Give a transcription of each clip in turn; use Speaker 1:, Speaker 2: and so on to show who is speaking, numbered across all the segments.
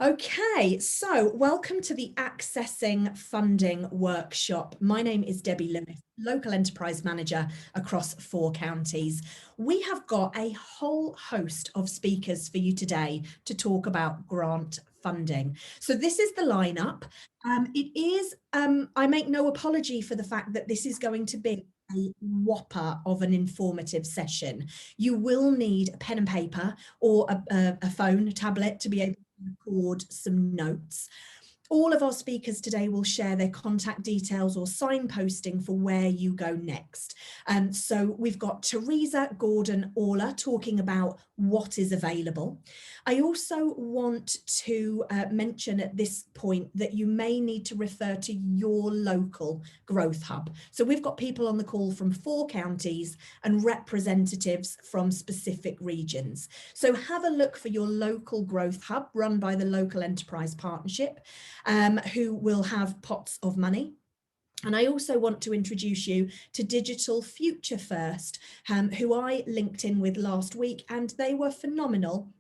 Speaker 1: Okay, so welcome to the Accessing Funding Workshop. My name is Debbie Lewis, Local Enterprise Manager across 4 counties. We have got a whole host of speakers for you today to talk about grant funding. So this is the lineup. I make no apology for the fact that this is going to be a whopper of an informative session. You will need a pen and paper or a phone, a tablet to be able record some notes. All of our speakers today will share their contact details or signposting for where you go next. So we've got Teresa Gordon Orler talking about what is available. I also want to mention at this point that you may need to refer to your local growth hub. So we've got people on the call from 4 counties and representatives from specific regions. So have a look for your local growth hub run by the Local Enterprise Partnership, who will have pots of money. And I also want to introduce you to Digital Future First, who I linked in with last week, and they were phenomenal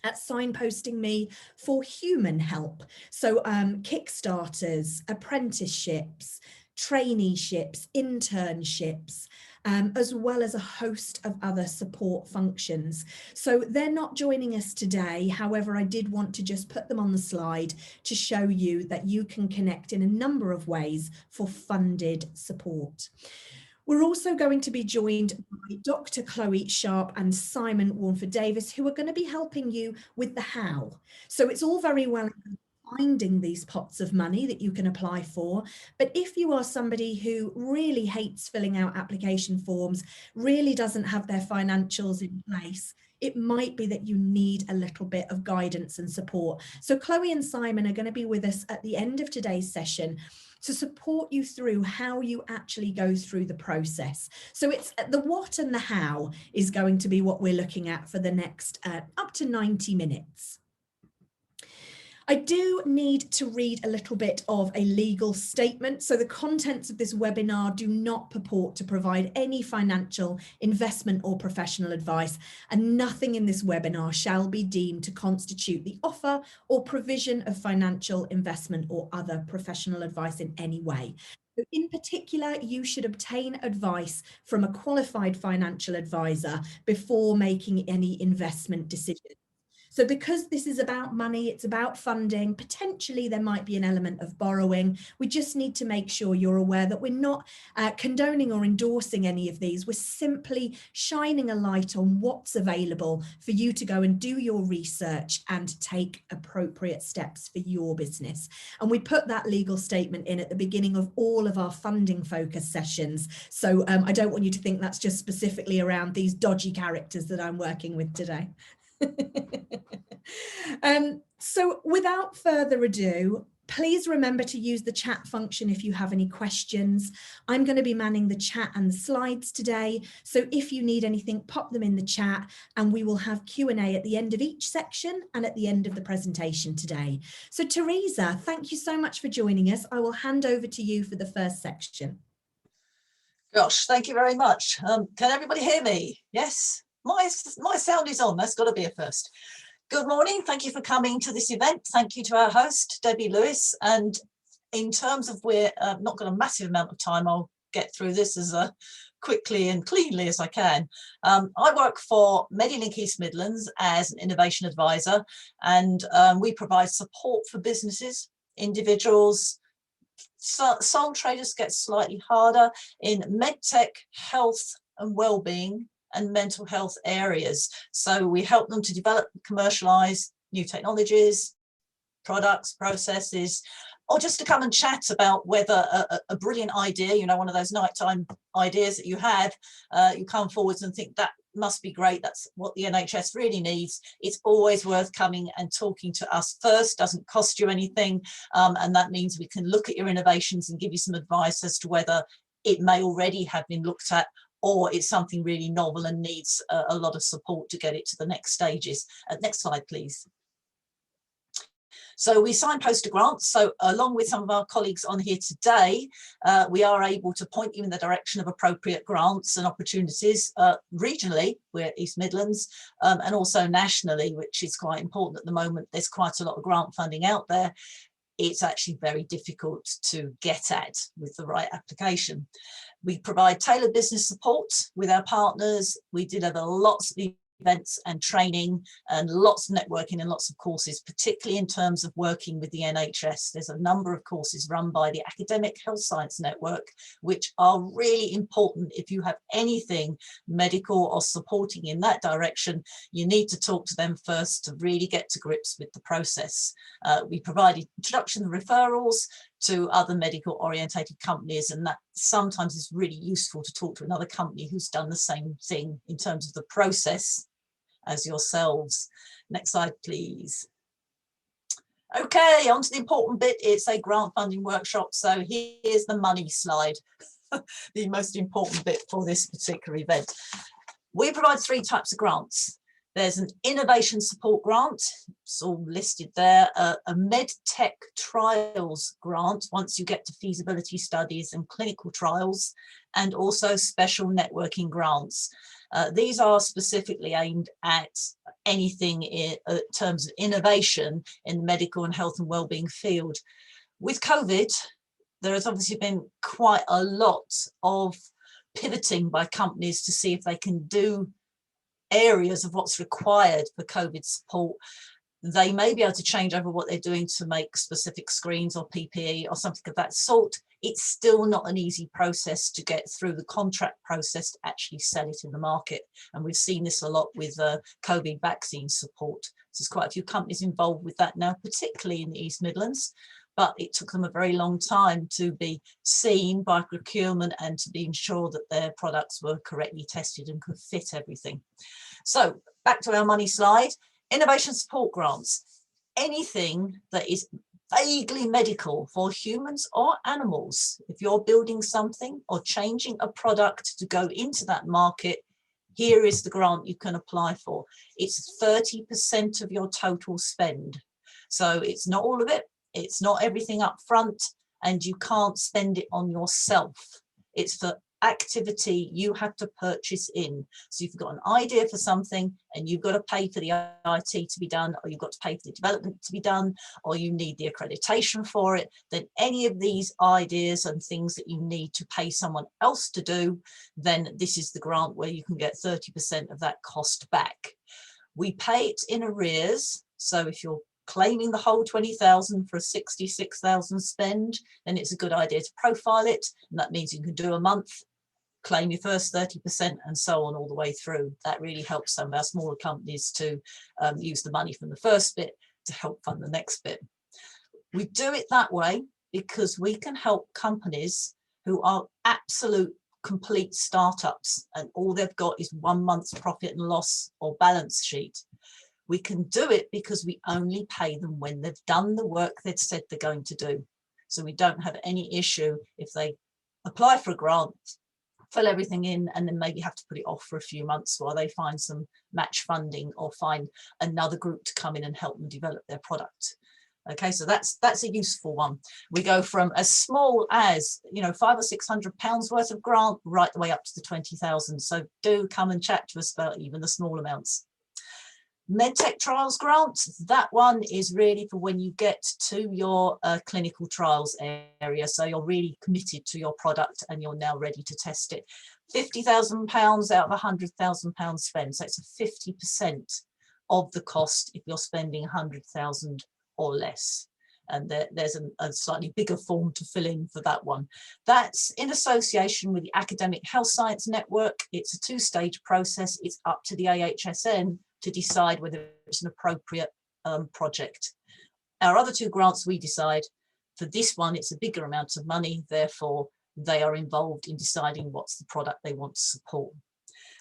Speaker 1: at signposting me for human help. So Kickstarters, apprenticeships, traineeships, internships, as well as a host of other support functions. So they're not joining us today. However, I did want to just put them on the slide to show you that you can connect in a number of ways for funded support. We're also going to be joined by Dr. Chloe Sharp and Simon Warnford-Davis, who are going to be helping you with the how. So it's all very well finding these pots of money that you can apply for, but if you are somebody who really hates filling out application forms, really doesn't have their financials in place, it might be that you need a little bit of guidance and support. So Chloe and Simon are going to be with us at the end of today's session to support you through how you actually go through the process. So it's the what and the how is going to be what we're looking at for the next up to 90 minutes. I do need to read a little bit of a legal statement. So the contents of this webinar do not purport to provide any financial, investment or professional advice, and nothing in this webinar shall be deemed to constitute the offer or provision of financial, investment or other professional advice in any way. In particular, you should obtain advice from a qualified financial advisor before making any investment decisions. So because this is about money, it's about funding, potentially there might be an element of borrowing. We just need to make sure you're aware that we're not condoning or endorsing any of these. We're simply shining a light on what's available for you to go and do your research and take appropriate steps for your business. And we put that legal statement in at the beginning of all of our funding focus sessions. So I don't want you to think that's just specifically around these dodgy characters that I'm working with today. So without further ado, please remember to use the chat function if you have any questions. I'm going to be manning the chat and the slides today. So if you need anything, pop them in the chat and we will have Q&A at the end of each section and at the end of the presentation today. So Teresa, thank you so much for joining us. I will hand over to you for the first section.
Speaker 2: Gosh, thank you very much. Can everybody hear me? Yes? My sound is on. That's got to be a first. Good morning. Thank you for coming to this event. Thank you to our host, Debbie Lewis. And in terms of we're not got a massive amount of time, I'll get through this as quickly and cleanly as I can. I work for MediLink East Midlands as an innovation advisor, and we provide support for businesses, individuals. Sole traders get slightly harder in medtech, health and well-being and mental health areas. So we help them to develop, commercialize new technologies, products, processes, or just to come and chat about whether a brilliant idea, you know, one of those nighttime ideas that you had, you come forwards and think that must be great. That's what the NHS really needs. It's always worth coming and talking to us first. Doesn't cost you anything. And that means we can look at your innovations and give you some advice as to whether it may already have been looked at, or it's something really novel and needs a lot of support to get it to the next stages. Next slide, please. So we signpost to grants. So along with some of our colleagues on here today, we are able to point you in the direction of appropriate grants and opportunities regionally, we're East Midlands, and also nationally, which is quite important at the moment. There's quite a lot of grant funding out there. It's actually very difficult to get at with the right application. We provide tailored business support with our partners. We deliver lots of events and training and lots of networking and lots of courses, particularly in terms of working with the NHS. There's a number of courses run by the Academic Health Science Network, which are really important. If you have anything medical or supporting in that direction, you need to talk to them first to really get to grips with the process. We provide introduction and referrals to other medical orientated companies, and that sometimes is really useful to talk to another company who's done the same thing in terms of the process as yourselves. Next slide, please. Okay, on to the important bit. It's a grant funding workshop. So here's the money slide, the most important bit for this particular event. We provide 3 types of grants. There's an innovation support grant, it's all listed there, a Medtech trials grant once you get to feasibility studies and clinical trials, and also special networking grants. These are specifically aimed at anything in terms of innovation in the medical and health and wellbeing field. With COVID, there has obviously been quite a lot of pivoting by companies to see if they can do areas of what's required for COVID support. They may be able to change over what they're doing to make specific screens or PPE or something of that sort. It's still not an easy process to get through the contract process to actually sell it in the market. And we've seen this a lot with COVID vaccine support. There's quite a few companies involved with that now, particularly in the East Midlands. But it took them a very long time to be seen by procurement and to be ensured that their products were correctly tested and could fit everything. So back to our money slide, innovation support grants. Anything that is vaguely medical for humans or animals. If you're building something or changing a product to go into that market, here is the grant you can apply for. It's 30% of your total spend. So it's not all of it. It's not everything up front, and you can't spend it on yourself. It's for activity you have to purchase in. So if you've got an idea for something and you've got to pay for the IT to be done, or you've got to pay for the development to be done, or you need the accreditation for it, then any of these ideas and things that you need to pay someone else to do, then this is the grant where you can get 30% of that cost back. We pay it in arrears. So if you're claiming the whole 20,000 for a 66,000 spend, then it's a good idea to profile it. And that means you can do a month, claim your first 30% and so on all the way through. That really helps some of our smaller companies to use the money from the first bit to help fund the next bit. We do it that way because we can help companies who are absolute complete startups and all they've got is 1 month's profit and loss or balance sheet. We can do it because we only pay them when they've done the work they've said they're going to do. So we don't have any issue if they apply for a grant, fill everything in, and then maybe have to put it off for a few months while they find some match funding or find another group to come in and help them develop their product. Okay, so that's a useful one. We go from as small as, you know, £500 or £600 worth of grant right the way up to the 20,000. So do come and chat to us about even the small amounts. Medtech trials grant, that one is really for when you get to your clinical trials area. So you're really committed to your product and you're now ready to test it. £50,000 out of £100,000 spend. So it's a 50% of the cost if you're spending 100,000 or less. And there's a slightly bigger form to fill in for that one. That's in association with the Academic Health Science Network. It's a 2-stage process. It's up to the AHSN to decide whether it's an appropriate project. Our other 2 grants we decide. For this one, it's a bigger amount of money, therefore they are involved in deciding what's the product they want to support.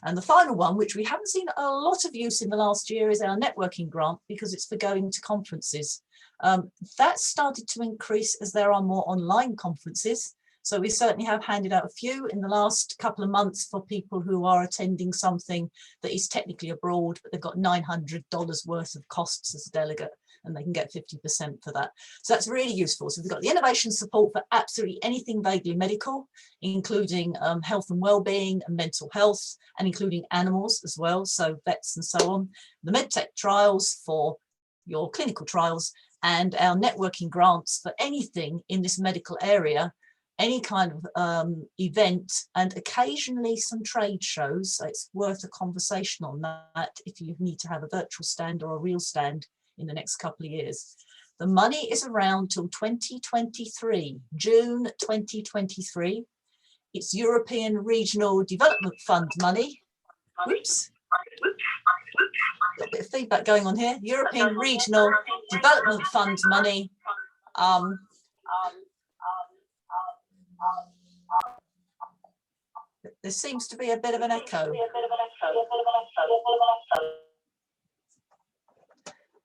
Speaker 2: And the final one, which we haven't seen a lot of use in the last year, is our networking grant, because it's for going to conferences. That started to increase as there are more online conferences. So we certainly have handed out a few in the last couple of months for people who are attending something that is technically abroad, but they've got $900 worth of costs as a delegate. and they can get 50% for that. So that's really useful. So we've got the innovation support for absolutely anything vaguely medical, including health and well-being and mental health, and including animals as well, so vets and so on. The Medtech trials for your clinical trials, and our networking grants for anything in this medical area, any kind of event, and occasionally some trade shows. So it's worth a conversation on that if you need to have a virtual stand or a real stand in the next couple of years. The money is around till 2023, June 2023. It's European Regional Development Fund money. Whoops. A bit of feedback going on here. European Regional Development Fund money. There seems to be a bit of an echo.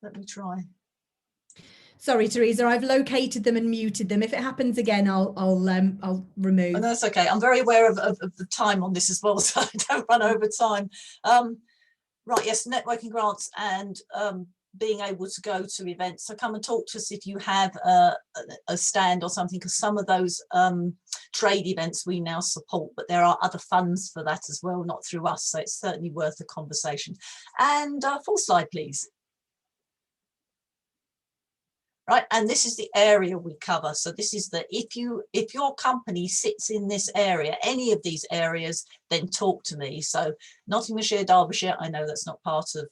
Speaker 2: Let me try.
Speaker 1: Sorry, Teresa, I've located them and muted them. If it happens again, I'll remove.
Speaker 2: Oh, no, that's okay. I'm very aware of the time on this as well, so I don't run over time. Right, yes, networking grants and being able to go to events. So come and talk to us if you have a stand or something, because some of those trade events we now support, but there are other funds for that as well, not through us. So it's certainly worth a conversation. And full slide, please. Right, and this is the area we cover. So this is the, if your company sits in this area, any of these areas, then talk to me. So Nottinghamshire, Derbyshire, I know that's not part of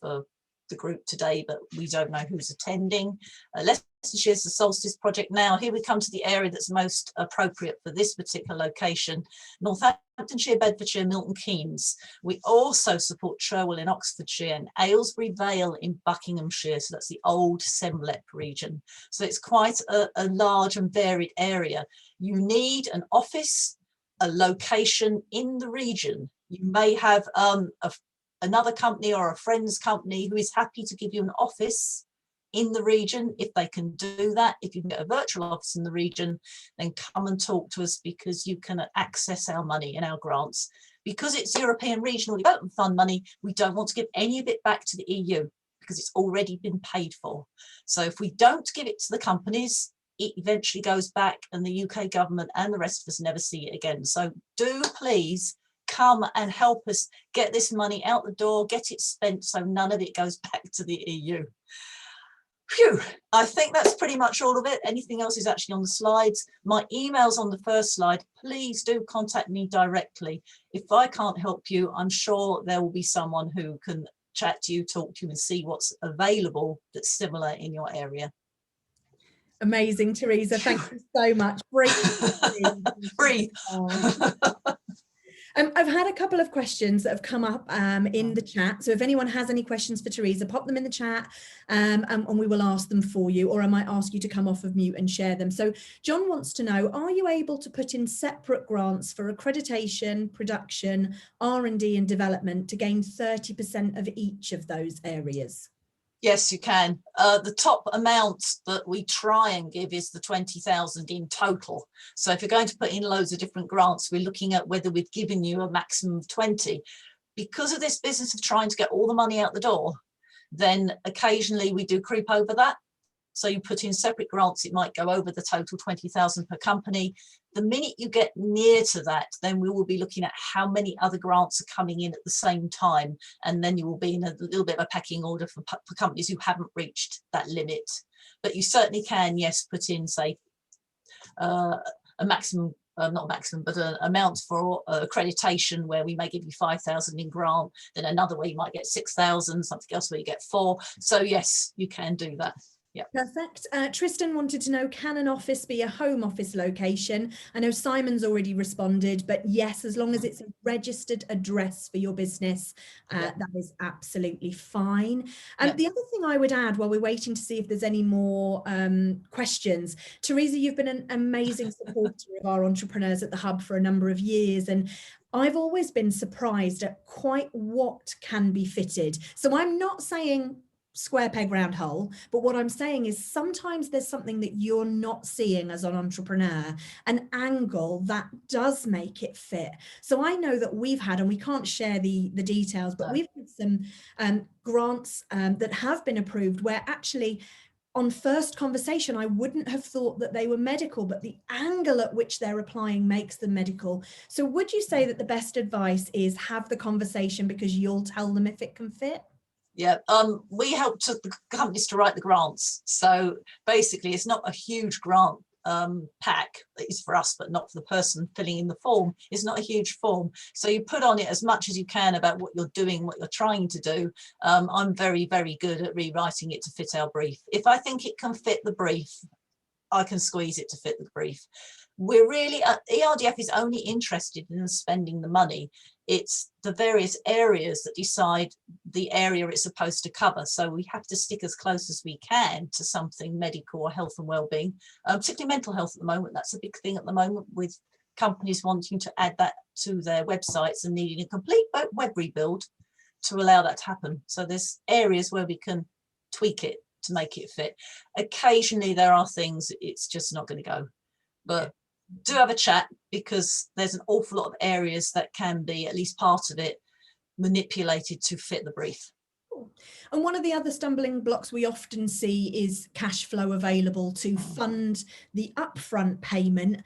Speaker 2: the group today, but we don't know who's attending. Leicestershire's the Solstice Project. Now here we come to the area that's most appropriate for this particular location: Northamptonshire, Bedfordshire, Milton Keynes. We also support Cherwell in Oxfordshire and Aylesbury Vale in Buckinghamshire. So that's the old Semlep region. So it's quite a large and varied area. You need an office, a location in the region. You may have another company or a friend's company who is happy to give you an office in the region. If they can do that, if you can get a virtual office in the region, then come and talk to us, because you can access our money and our grants. Because it's European Regional Development Fund money, we don't want to give any of it back to the EU because it's already been paid for. So if we don't give it to the companies, it eventually goes back and the UK government and the rest of us never see it again. So do please come and help us get this money out the door, get it spent so none of it goes back to the EU. Phew, I think that's pretty much all of it. Anything else is actually on the slides. My email's on the first slide. Please do contact me directly. If I can't help you, I'm sure there will be someone who can chat to you, talk to you, and see what's available that's similar in your area.
Speaker 1: Amazing, Teresa. Thank you so much.
Speaker 2: Breathe.
Speaker 1: I've had a couple of questions that have come up in the chat. So if anyone has any questions for Teresa, pop them in the chat and we will ask them for you, or I might ask you to come off of mute and share them. So John wants to know, are you able to put in separate grants for accreditation, production, R&D and development to gain 30% of each of those areas?
Speaker 2: Yes, you can. The top amount that we try and give is the 20,000 in total. So if you're going to put in loads of different grants, we're looking at whether we've given you a maximum of 20. Because of this business of trying to get all the money out the door, then occasionally we do creep over that. So you put in separate grants, it might go over the total 20,000 per company. The minute you get near to that, then we will be looking at how many other grants are coming in at the same time. And then you will be in a little bit of a pecking order for companies who haven't reached that limit. But you certainly can, yes, put in, say, a maximum, not maximum, but an amount for accreditation where we may give you 5,000 in grant, then another way you might get 6,000, something else where you get 4. So yes, you can do that. Yep.
Speaker 1: Perfect. Tristan wanted to know, can an office be a home office location? I know Simon's already responded, but yes, as long as it's a registered address for your business, that is absolutely fine. The other thing I would add while we're waiting to see if there's any more questions, Teresa, you've been an amazing supporter of our entrepreneurs at the Hub for a number of years, and I've always been surprised at quite what can be fitted. So I'm not saying square peg round hole, but what I'm saying is sometimes there's something that you're not seeing as an entrepreneur, an angle that does make it fit. So I know that we've had, and we can't share the details, but we've had some grants that have been approved where actually on first conversation, I wouldn't have thought that they were medical, but the angle at which they're applying makes them medical. So would you say that the best advice is have the conversation because you'll tell them if it can fit?
Speaker 2: Yeah, we help the companies to write the grants. So basically, it's not a huge grant pack that is for us, but not for the person filling in the form. It's not a huge form. So you put on it as much as you can about what you're doing, what you're trying to do. I'm very, very good at rewriting it to fit our brief. If I think it can fit the brief, I can squeeze it to fit the brief. We're really, ERDF is only interested in spending the money. It's the various areas that decide the area it's supposed to cover. So we have to stick as close as we can to something medical or health and well-being, particularly mental health at the moment. That's a big thing at the moment, with companies wanting to add that to their websites and needing a complete web rebuild to allow that to happen. So there's areas where we can tweak it to make it fit. Occasionally there are things it's just not going to go, but do have a chat, because there's an awful lot of areas that can be, at least part of it, manipulated to fit the brief.
Speaker 1: And one of the other stumbling blocks we often see is cash flow available to fund the upfront payment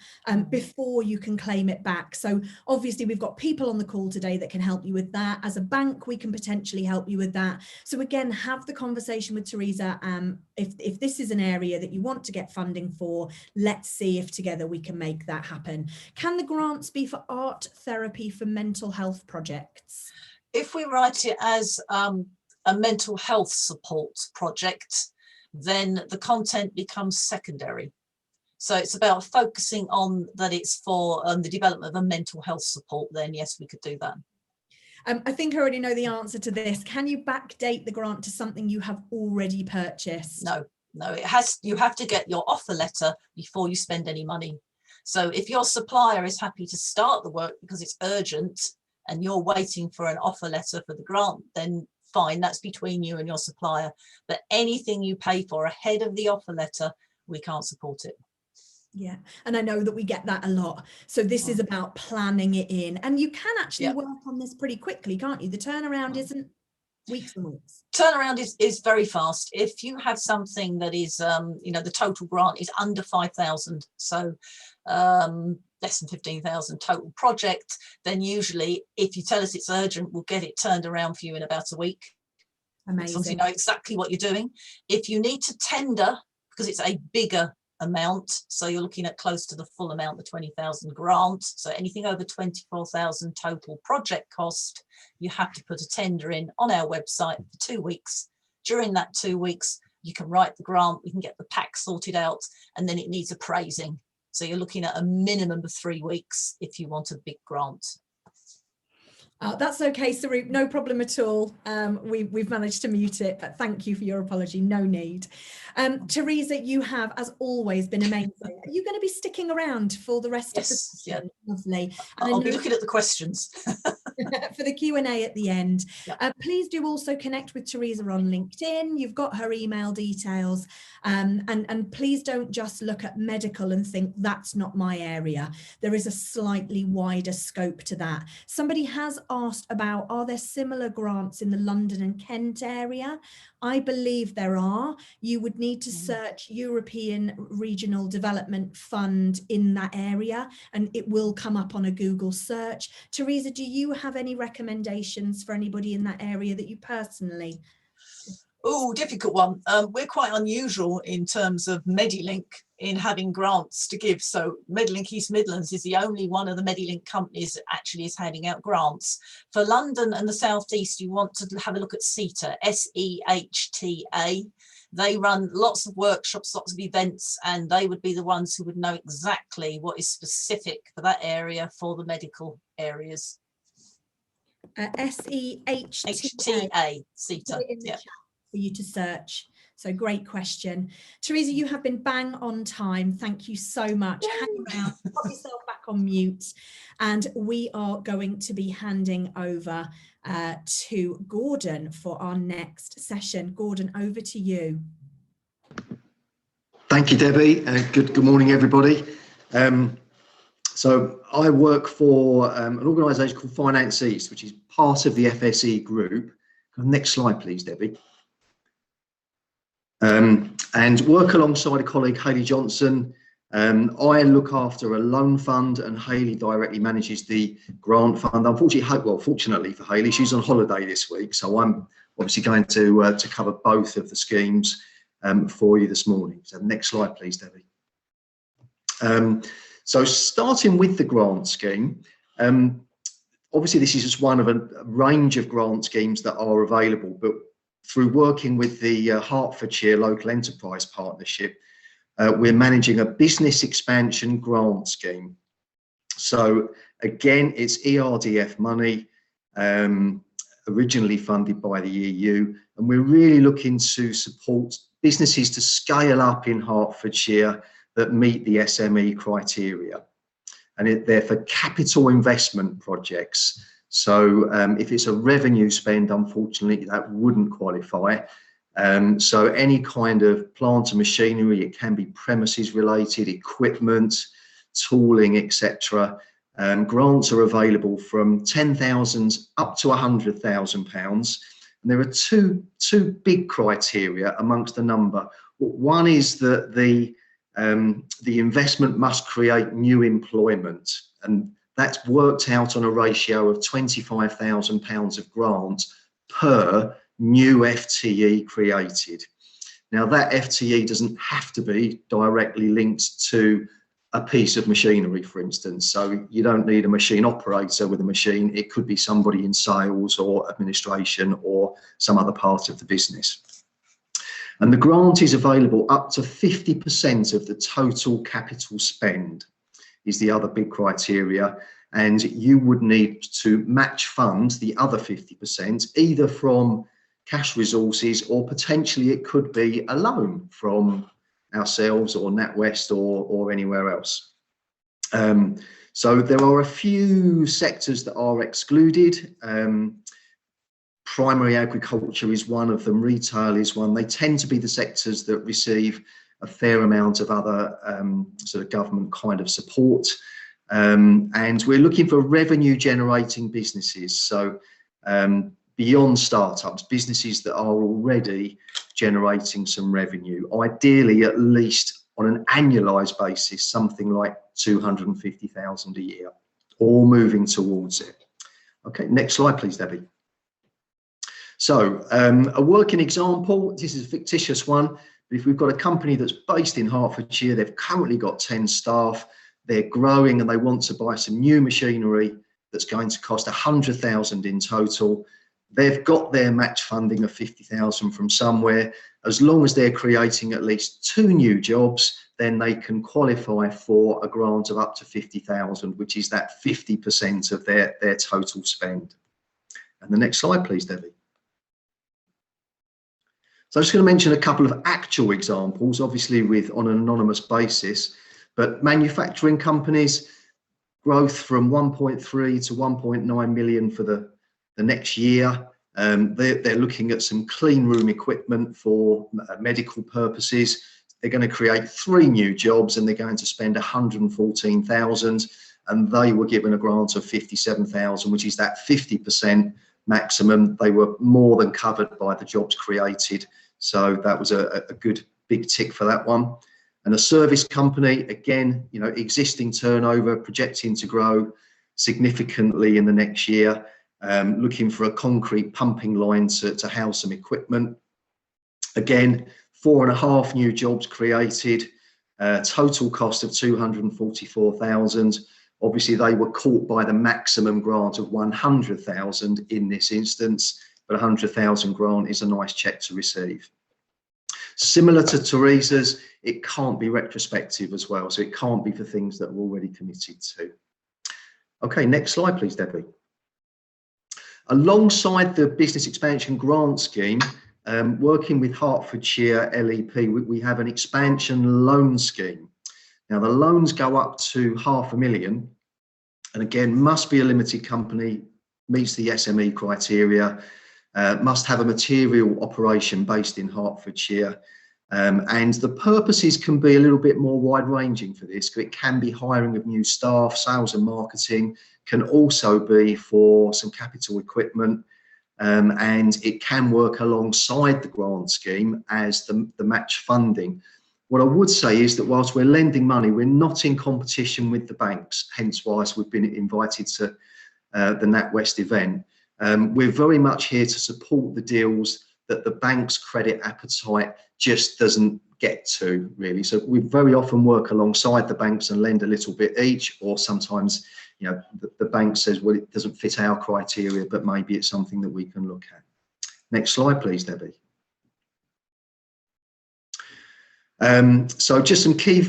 Speaker 1: before you can claim it back. So obviously we've got people on the call today that can help you with that. As a bank, we can potentially help you with that. So again, have the conversation with Teresa. If this is an area that you want to get funding for, let's see if together we can make that happen. Can the grants be for art therapy for mental health projects?
Speaker 2: If we write it as a mental health support project, then the content becomes secondary. So it's about focusing on that it's for the development of a mental health support, then yes, we could do that.
Speaker 1: I think I already know the answer to this. Can you backdate the grant to something you have already purchased?
Speaker 2: No, you have to get your offer letter before you spend any money. So if your supplier is happy to start the work because it's urgent and you're waiting for an offer letter for the grant, then fine, that's between you and your supplier. But anything you pay for ahead of the offer letter, we can't support it.
Speaker 1: Yeah, and I know that we get that a lot. So this is about planning it in, and you can actually work on this pretty quickly, can't you? The turnaround isn't weeks and weeks.
Speaker 2: Turnaround is very fast. If you have something that is, the total grant is under 5,000, so less than 15,000 total project, then usually if you tell us it's urgent, we'll get it turned around for you in about a week.
Speaker 1: Amazing.
Speaker 2: So you know exactly what you're doing. If you need to tender, because it's a bigger amount, so you're looking at close to the full amount, the 20,000 grant, so anything over 24,000 total project cost, you have to put a tender in on our website for 2 weeks. During that 2 weeks, you can write the grant, we can get the pack sorted out, and then it needs appraising. So you're looking at a minimum of 3 weeks if you want a big grant.
Speaker 1: That's okay, Saru, no problem at all. We've managed to mute it, but thank you for your apology, no need. Teresa, you have, as always, been amazing. Are you going to be sticking around for the rest of the session? Yeah. Lovely. And
Speaker 2: I'll be looking at the questions.
Speaker 1: For the Q&A at the end.
Speaker 2: Yeah.
Speaker 1: Please do also connect with Teresa on LinkedIn. You've got her email details. And please don't just look at medical and think that's not my area. There is a slightly wider scope to that. Somebody has asked about, are there similar grants in the London and Kent area? I believe there are. You would need to search European Regional Development Fund in that area, and it will come up on a Google search. Teresa, do you have any recommendations for anybody in that area that you personally?
Speaker 2: Oh, difficult one. We're quite unusual in terms of Medilink in having grants to give. So Medilink East Midlands is the only one of the Medilink companies that actually is handing out grants. For London and the South East, you want to have a look at SEHTA, S-E-H-T-A. They run lots of workshops, lots of events, and they would be the ones who would know exactly what is specific for that area for the medical areas.
Speaker 1: S-E-H-T-A,
Speaker 2: SEHTA, yeah.
Speaker 1: For you to search. So great question. Teresa, you have been bang on time. Thank you so much. Hang around, pop yourself back on mute. And we are going to be handing over to Gordon for our next session. Gordon, over to you.
Speaker 3: Thank you, Debbie. Good morning, everybody. So I work for an organisation called Finance East, which is part of the FSE group. Next slide, please, Debbie. and work alongside a colleague, Hayley Johnson. I look after a loan fund, and Hayley directly manages the grant fund. Fortunately for Hayley, she's on holiday this week, so I'm obviously going to cover both of the schemes for you this morning. So next slide, please, Debbie. So starting with the grant scheme, obviously this is just one of a range of grant schemes that are available, but through working with the Hertfordshire Local Enterprise Partnership, we're managing a business expansion grant scheme. So again, it's ERDF money, originally funded by the EU, and we're really looking to support businesses to scale up in Hertfordshire that meet the SME criteria. And they're for capital investment projects. So if it's a revenue spend, unfortunately, that wouldn't qualify. So any kind of plant and machinery, it can be premises related, equipment, tooling, etc. Grants are available from £10,000 up to £100,000. And there are two big criteria amongst the number. One is that the investment must create new employment, and that's worked out on a ratio of £25,000 of grant per new FTE created. Now that FTE doesn't have to be directly linked to a piece of machinery, for instance. So you don't need a machine operator with a machine. It could be somebody in sales or administration or some other part of the business. And the grant is available up to 50% of the total capital spend is the other big criteria. And you would need to match fund the other 50%, either from cash resources, or potentially it could be a loan from ourselves or NatWest or anywhere else. So there are a few sectors that are excluded. Primary agriculture is one of them, retail is one. They tend to be the sectors that receive a fair amount of other sort of government kind of support. And we're looking for revenue generating businesses. So beyond startups, businesses that are already generating some revenue, ideally at least on an annualized basis, something like 250,000 a year, all moving towards it. Okay, next slide, please, Debbie. So a working example, this is a fictitious one, but if we've got a company that's based in Hertfordshire, they've currently got 10 staff, they're growing and they want to buy some new machinery that's going to cost 100,000 in total. They've got their match funding of 50,000 from somewhere. As long as they're creating at least 2 new jobs, then they can qualify for a grant of up to 50,000, which is that 50% of their total spend. And the next slide, please, Debbie. So I'm just going to mention a couple of actual examples, obviously on an anonymous basis, but manufacturing companies, growth from 1.3 to 1.9 million for the next year. They're looking at some clean room equipment for medical purposes. They're going to create 3 new jobs and they're going to spend 114,000, and they were given a grant of 57,000, which is that 50% maximum. They were more than covered by the jobs created. So that was a good big tick for that one. And a service company, again, you know, existing turnover, projecting to grow significantly in the next year, looking for a concrete pumping line to house some equipment. Again, 4.5 new jobs created, total cost of 244,000. Obviously, they were caught by the maximum grant of 100,000 in this instance, but 100,000 grant is a nice check to receive. Similar to Teresa's, it can't be retrospective as well, so it can't be for things that we're already committed to. Okay, next slide, please, Debbie. Alongside the business expansion grant scheme, working with Hertfordshire LEP, we have an expansion loan scheme. Now the loans go up to £500,000, and again, must be a limited company, meets the SME criteria, must have a material operation based in Hertfordshire. And the purposes can be a little bit more wide ranging for this. It can be hiring of new staff, sales and marketing, can also be for some capital equipment. and it can work alongside the grant scheme as the match funding. What I would say is that whilst we're lending money, we're not in competition with the banks, hence why we've been invited to the NatWest event. We're very much here to support the deals that the bank's credit appetite just doesn't get to, really. So we very often work alongside the banks and lend a little bit each, or sometimes, you know, the bank says, well, it doesn't fit our criteria, but maybe it's something that we can look at. Next slide, please, Debbie. So just some key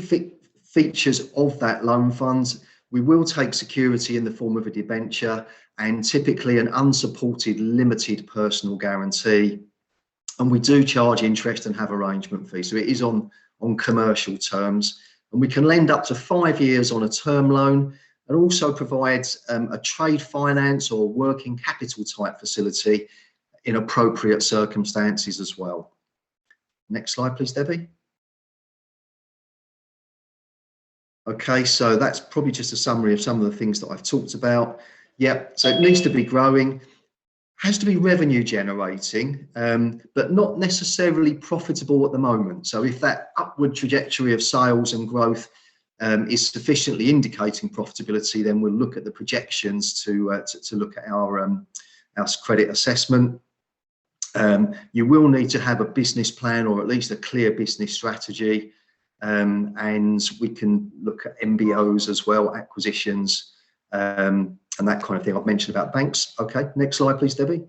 Speaker 3: features of that loan fund. We will take security in the form of a debenture and typically an unsupported limited personal guarantee. And we do charge interest and have arrangement fees. So it is on commercial terms. And we can lend up to 5 years on a term loan, and also provides a trade finance or working capital type facility in appropriate circumstances as well. Next slide, please, Debbie. Okay, so that's probably just a summary of some of the things that I've talked about. Yep, so it needs to be growing, has to be revenue generating, but not necessarily profitable at the moment. So if that upward trajectory of sales and growth is sufficiently indicating profitability, then we'll look at the projections to look at our credit assessment. You will need to have a business plan, or at least a clear business strategy. And we can look at MBOs as well, acquisitions, and that kind of thing. I've mentioned about banks. Okay, next slide, please, Debbie.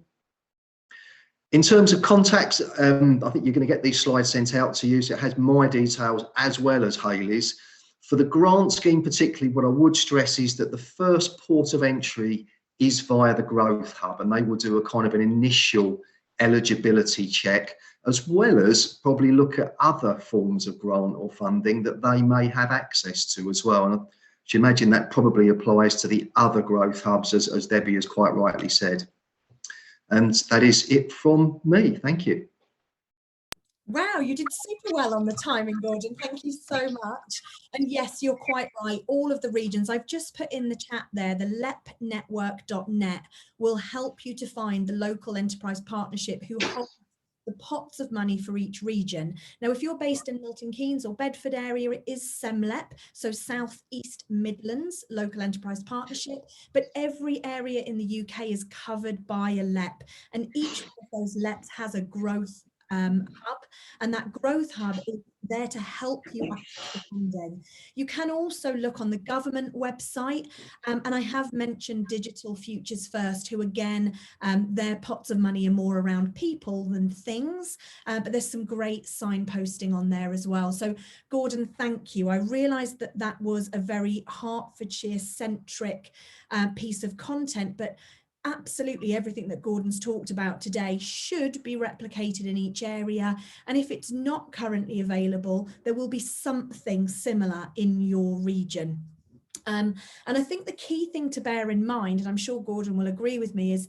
Speaker 3: In terms of contacts, I think you're going to get these slides sent out to you. So it has my details as well as Hayley's. For the grant scheme particularly, what I would stress is that the first port of entry is via the Growth Hub, and they will do a kind of an initial eligibility check, as well as probably look at other forms of grant or funding that they may have access to as well. And I should imagine that probably applies to the other growth hubs, as Debbie has quite rightly said. And that is it from me. Thank you.
Speaker 1: Wow, you did super well on the timing, Gordon. Thank you so much. And yes, you're quite right. All of the regions, I've just put in the chat there, the lepnetwork.net will help you to find the local enterprise partnership who hold the pots of money for each region. Now, if you're based in Milton Keynes or Bedford area, it is SEMLEP, so South East Midlands Local Enterprise Partnership, but every area in the UK is covered by a LEP, and each of those LEPs has a growth hub, and that growth hub is there to help you access the funding. You can also look on the government website, and I have mentioned Digital Futures First, who again, their pots of money are more around people than things, but there's some great signposting on there as well. So Gordon, thank you. I realised that that was a very Hertfordshire centric piece of content, but absolutely everything that Gordon's talked about today should be replicated in each area. And if it's not currently available, there will be something similar in your region. And I think the key thing to bear in mind, and I'm sure Gordon will agree with me, is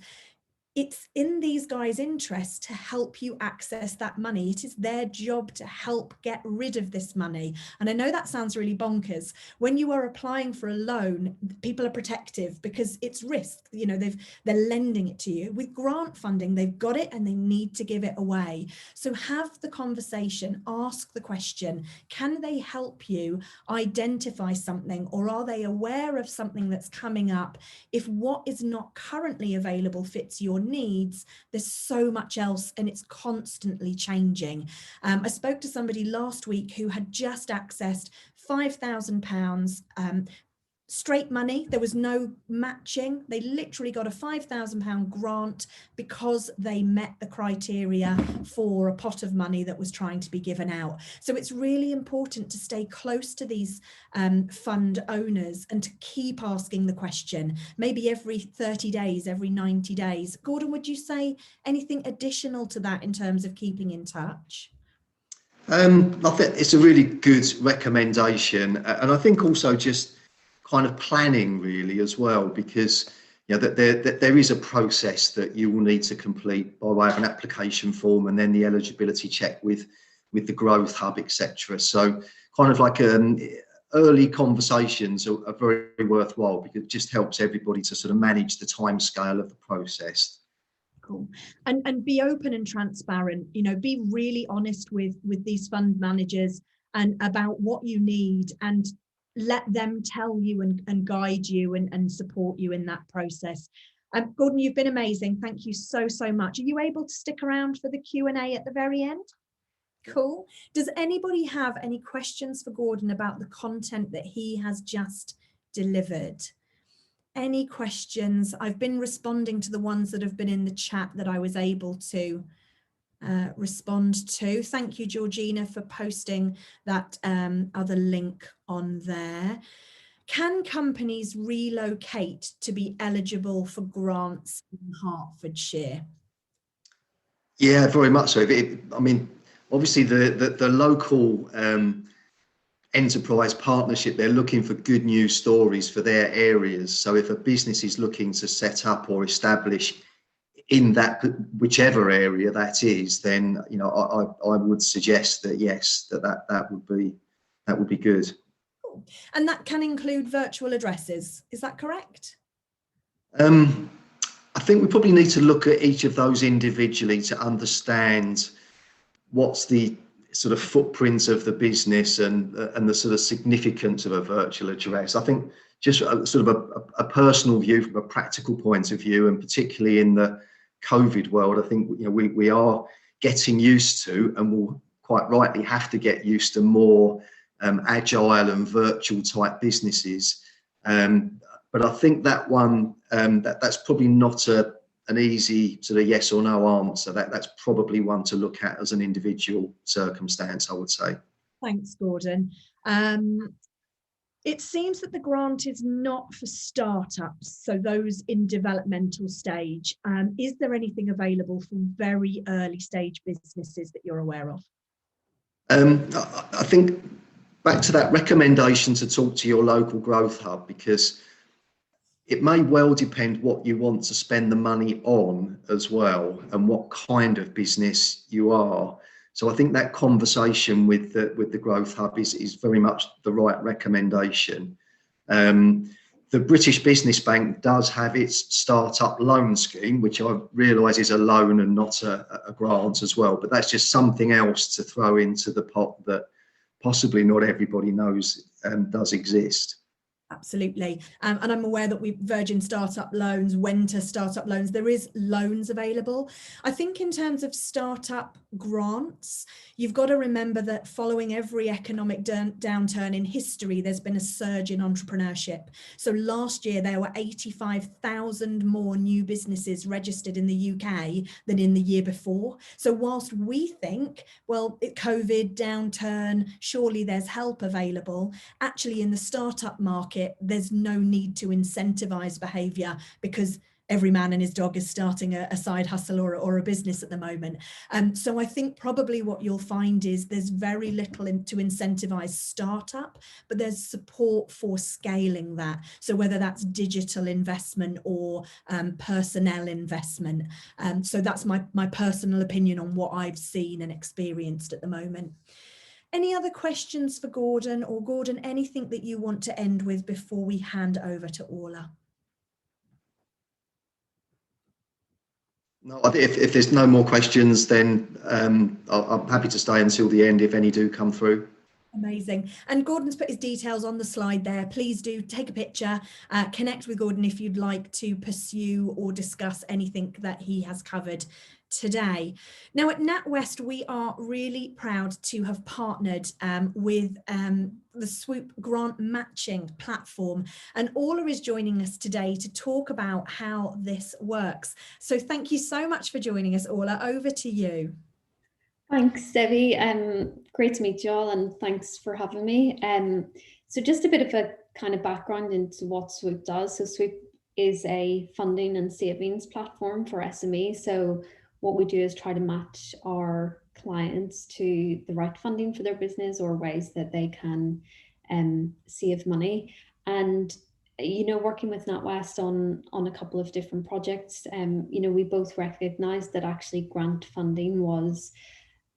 Speaker 1: it's in these guys' interest to help you access that money. It is their job to help get rid of this money. And I know that sounds really bonkers. When you are applying for a loan, people are protective because it's risk. You know, they're lending it to you. With grant funding, they've got it and they need to give it away. So have the conversation, ask the question, can they help you identify something, or are they aware of something that's coming up? If what is not currently available fits your needs, there's so much else and it's constantly changing. I spoke to somebody last week who had just accessed £5,000 straight money. There was no matching. They literally got a £5,000 grant because they met the criteria for a pot of money that was trying to be given out. So it's really important to stay close to these fund owners and to keep asking the question, maybe every 30 days, every 90 days. Gordon, would you say anything additional to that in terms of keeping in touch?
Speaker 3: I think it's a really good recommendation, and I think also just kind of planning really as well, because you know that there is a process that you will need to complete by way of an application form and then the eligibility check with the growth hub, etc. So kind of like early conversations are very worthwhile, because it just helps everybody to sort of manage the time scale of the process.
Speaker 1: Cool. And be open and transparent, you know, be really honest with these fund managers and about what you need, and let them tell you and guide you and support you in that process. Gordon, you've been amazing. Thank you so much. Are you able to stick around for the Q&A at the very end? Cool. Does anybody have any questions for Gordon about the content that he has just delivered? Any questions? I've been responding to the ones that have been in the chat that I was able to respond to. Thank you, Georgina, for posting that other link on there. Can companies relocate to be eligible for grants in Hertfordshire?
Speaker 3: Yeah, very much so. I mean, obviously the local enterprise partnership, they're looking for good news stories for their areas. So if a business is looking to set up or establish in that whichever area that is, then you know I would suggest that yes, that would be good.
Speaker 1: Cool. And that can include virtual addresses, is that correct?
Speaker 3: I think we probably need to look at each of those individually to understand what's the sort of footprint of the business and the sort of significance of a virtual address. I think just sort of a personal view from a practical point of view, and particularly in the COVID world, I think you know we are getting used to, and will quite rightly have to get used to, more agile and virtual type businesses. But I think that one that's probably not an easy sort of yes or no answer. That's probably one to look at as an individual circumstance, I would say. Thanks,
Speaker 1: Gordon. It seems that the grant is not for startups, so those in developmental stage. Is there anything available for very early stage businesses that you're aware of?
Speaker 3: I think back to that recommendation to talk to your local growth hub, because it may well depend what you want to spend the money on as well, and what kind of business you are. So I think that conversation with the growth hub is very much the right recommendation. The British Business Bank does have its startup loan scheme, which I realise is a loan and not a grant as well. But that's just something else to throw into the pot that possibly not everybody knows does exist.
Speaker 1: Absolutely. And I'm aware that Virgin Startup Loans, Wenta Startup Loans, there is loans available. I think in terms of startup grants, you've got to remember that following every economic downturn in history, there's been a surge in entrepreneurship. So last year, there were 85,000 more new businesses registered in the UK than in the year before. So whilst we think, well, COVID downturn, surely there's help available, actually in the startup market, there's no need to incentivize behavior, because every man and his dog is starting a side hustle or a business at the moment. So I think probably what you'll find is there's very little to incentivize startup, but there's support for scaling that. So whether that's digital investment or personnel investment. So that's my personal opinion on what I've seen and experienced at the moment. Any other questions for Gordon? Or Gordon, anything that you want to end with before we hand over to Orla?
Speaker 3: No, if there's no more questions, then I'm happy to stay until the end if any do come through.
Speaker 1: Amazing. And Gordon's put his details on the slide there. Please do take a picture, connect with Gordon if you'd like to pursue or discuss anything that he has covered today. Now at NatWest, we are really proud to have partnered with the Swoop grant matching platform, and Orla is joining us today to talk about how this works. So thank you so much for joining us, Orla. Over to you.
Speaker 4: Thanks, Debbie. Great to meet you all, and thanks for having me. So just a bit of a kind of background into what Swoop does. So Swoop is a funding and savings platform for SMEs. So what we do is try to match our clients to the right funding for their business, or ways that they can save money. And you know, working with NatWest on a couple of different projects, you know, we both recognized that actually grant funding was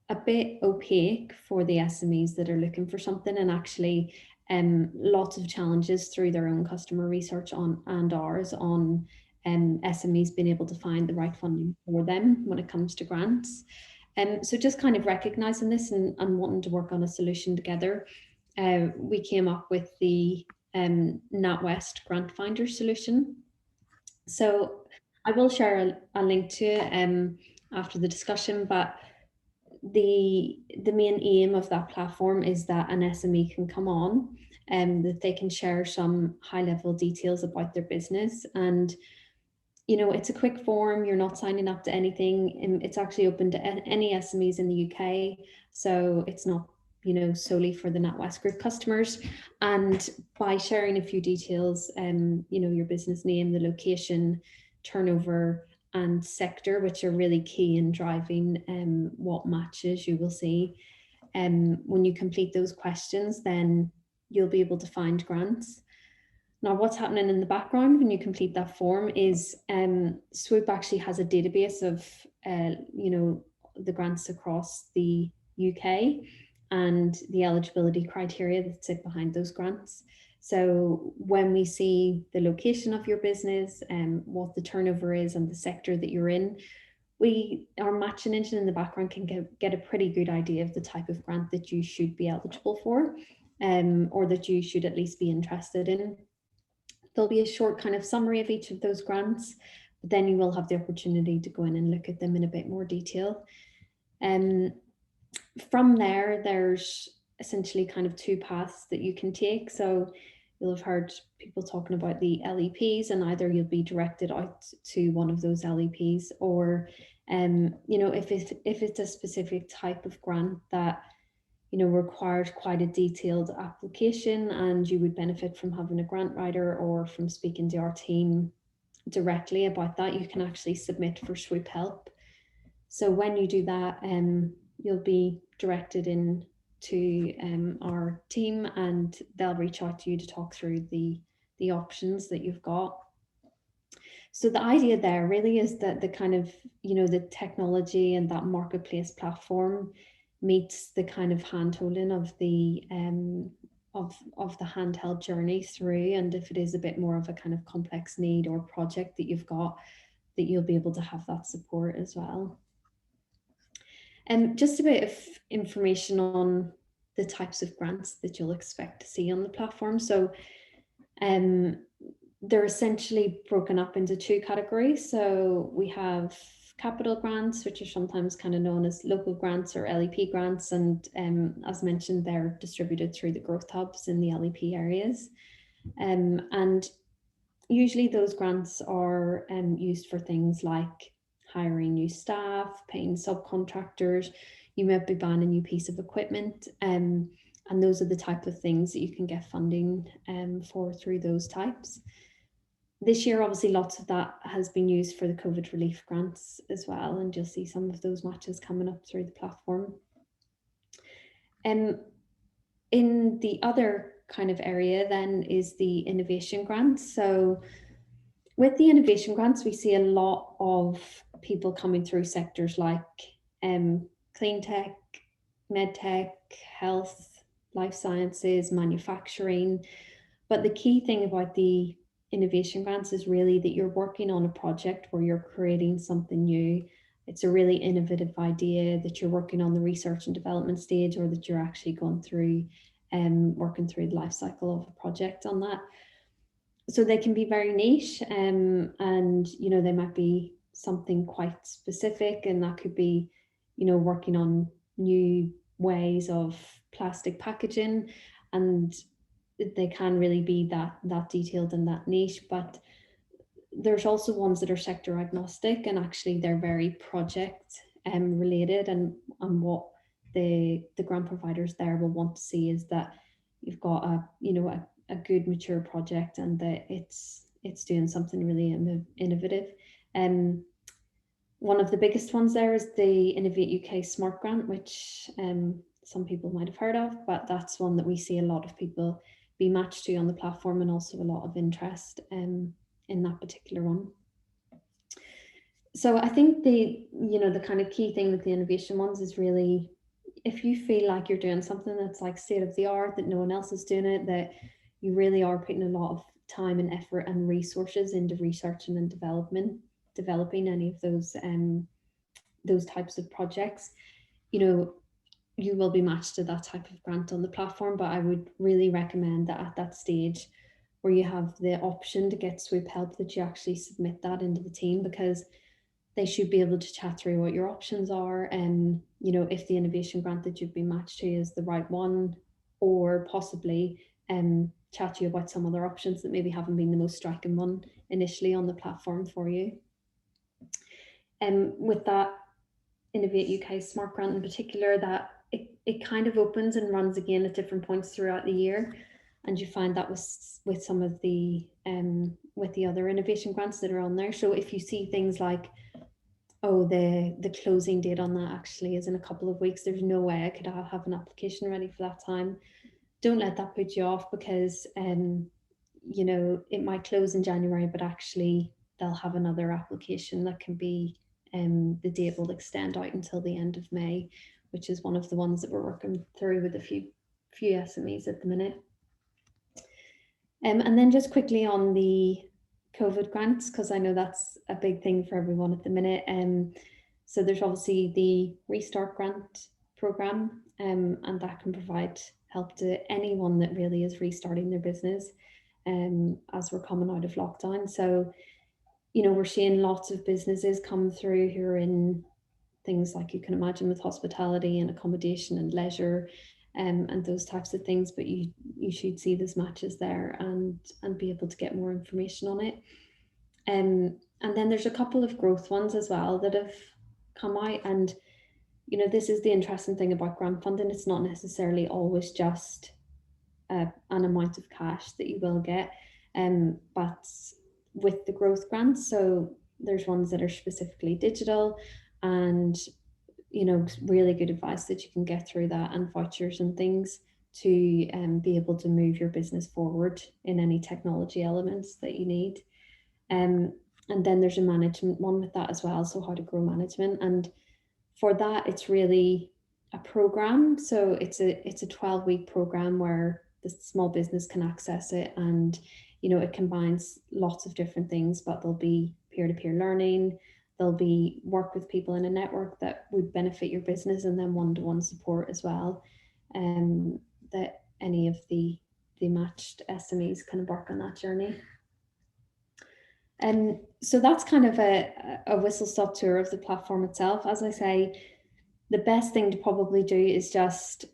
Speaker 4: a bit opaque for the SMEs that are looking for something, and actually lots of challenges through their own customer research and ours on SMEs being able to find the right funding for them when it comes to grants. So just kind of recognising this and wanting to work on a solution together, we came up with the NatWest Grant Finder solution. So I will share a link to it after the discussion, but the main aim of that platform is that an SME can come on and that they can share some high level details about their business. And it's a quick form, you're not signing up to anything, and it's actually open to any SMEs in the UK, so it's not solely for the NatWest Group customers. And by sharing a few details, your business name, the location, turnover and sector, which are really key in driving what matches you will see. When you complete those questions, then you'll be able to find grants. Now, what's happening in the background when you complete that form is Swoop actually has a database of the grants across the UK and the eligibility criteria that sit behind those grants. So when we see the location of your business and what the turnover is and the sector that you're in, our matching engine in the background can get a pretty good idea of the type of grant that you should be eligible for, or that you should at least be interested in. There'll be a short kind of summary of each of those grants, but then you will have the opportunity to go in and look at them in a bit more detail. From there, there's essentially kind of two paths that you can take. So you'll have heard people talking about the LEPs, and either you'll be directed out to one of those LEPs, or if it's a specific type of grant that requires quite a detailed application and you would benefit from having a grant writer or from speaking to our team directly about that, you can actually submit for Swoop Help. So when you do that, you'll be directed in to our team, and they'll reach out to you to talk through the options that you've got. So the idea there really is that the kind of the technology and that marketplace platform meets the kind of hand-holding of the of the handheld journey through, and if it is a bit more of a kind of complex need or project that you've got, that you'll be able to have that support as well. Just a bit of information on the types of grants that you'll expect to see on the platform. So they're essentially broken up into two categories. So we have capital grants, which are sometimes kind of known as local grants or LEP grants. And as mentioned, they're distributed through the growth hubs in the LEP areas. And usually those grants are used for things like hiring new staff, paying subcontractors. You might be buying a new piece of equipment, and those are the type of things that you can get funding for through those types. This year, obviously, lots of that has been used for the COVID relief grants as well, and you'll see some of those matches coming up through the platform. In the other kind of area then is the innovation grants. So with the innovation grants, we see a lot of people coming through sectors like clean tech, medtech, health, life sciences, manufacturing. But the key thing about the innovation grants is really that you're working on a project where you're creating something new. It's a really innovative idea that you're working on the research and development stage, or that you're actually going through working through the life cycle of a project on that. So they can be very niche, and they might be something quite specific, and that could be working on new ways of plastic packaging, and they can really be that detailed and that niche. But there's also ones that are sector agnostic, and actually they're very project related, and what the grant providers there will want to see is that you've got a good mature project, and that it's doing something really innovative. One of the biggest ones there is the Innovate UK Smart Grant, which some people might have heard of, but that's one that we see a lot of people be matched to on the platform, and also a lot of interest in that particular one. So I think the kind of key thing with the innovation ones is really, if you feel like you're doing something that's like state of the art, that no one else is doing it, that you really are putting a lot of time and effort and resources into researching and developing any of those types of projects, you know, you will be matched to that type of grant on the platform. But I would really recommend that at that stage where you have the option to get Swoop help, that you actually submit that into the team, because they should be able to chat through what your options are, and you know, if the innovation grant that you've been matched to is the right one, or possibly chat to you about some other options that maybe haven't been the most striking one initially on the platform for you. And with that Innovate UK Smart Grant in particular, that it kind of opens and runs again at different points throughout the year, and you find that with some of the with the other innovation grants that are on there. So if you see things like, oh, the closing date on that actually is in a couple of weeks, there's no way I could have an application ready for that time, don't let that put you off, because you know, it might close in January, but actually they'll have another application that can be the date will extend out until the end of May, which is one of the ones that we're working through with a few SMEs at the minute. And then just quickly on the COVID grants, because I know that's a big thing for everyone at the minute. So there's obviously the Restart Grant programme, and that can provide help to anyone that really is restarting their business as we're coming out of lockdown. So, you know, we're seeing lots of businesses come through who are in things like you can imagine with hospitality and accommodation and leisure, and those types of things, but you should see those matches there and be able to get more information on it. And then there's a couple of growth ones as well that have come out, and you know, this is the interesting thing about grant funding. It's not necessarily always just an amount of cash that you will get, but with the growth grants, so there's ones that are specifically digital, and you know, really good advice that you can get through that, and vouchers and things to be able to move your business forward in any technology elements that you need. And then there's a management one with that as well, so how to grow management. And for that, it's really a program. So it's a 12-week program where the small business can access it, and you know, it combines lots of different things, but there'll be peer-to-peer learning, there'll be work with people in a network that would benefit your business, and then one-to-one support as well, that any of the matched SMEs can embark on that journey. And so that's kind of a whistle-stop tour of the platform itself. As I say, the best thing to probably do is just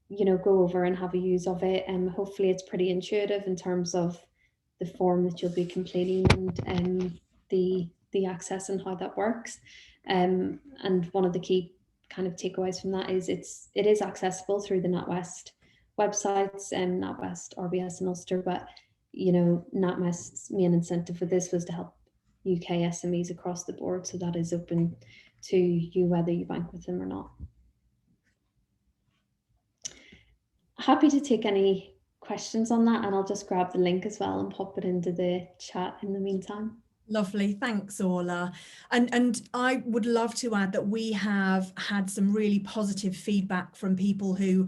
Speaker 4: you know, go over and have a use of it, and hopefully it's pretty intuitive in terms of the form that you'll be completing, and the access and how that works. And one of the key kind of takeaways from that is it is accessible through the NatWest websites, and NatWest, RBS and Ulster, but you know, NatWest's main incentive for this was to help UK SMEs across the board, so that is open to you whether you bank with them or not. Happy to take any questions on that, and I'll just grab the link as well and pop it into the chat in the meantime.
Speaker 1: Lovely, thanks Orla. And I would love to add that we have had some really positive feedback from people who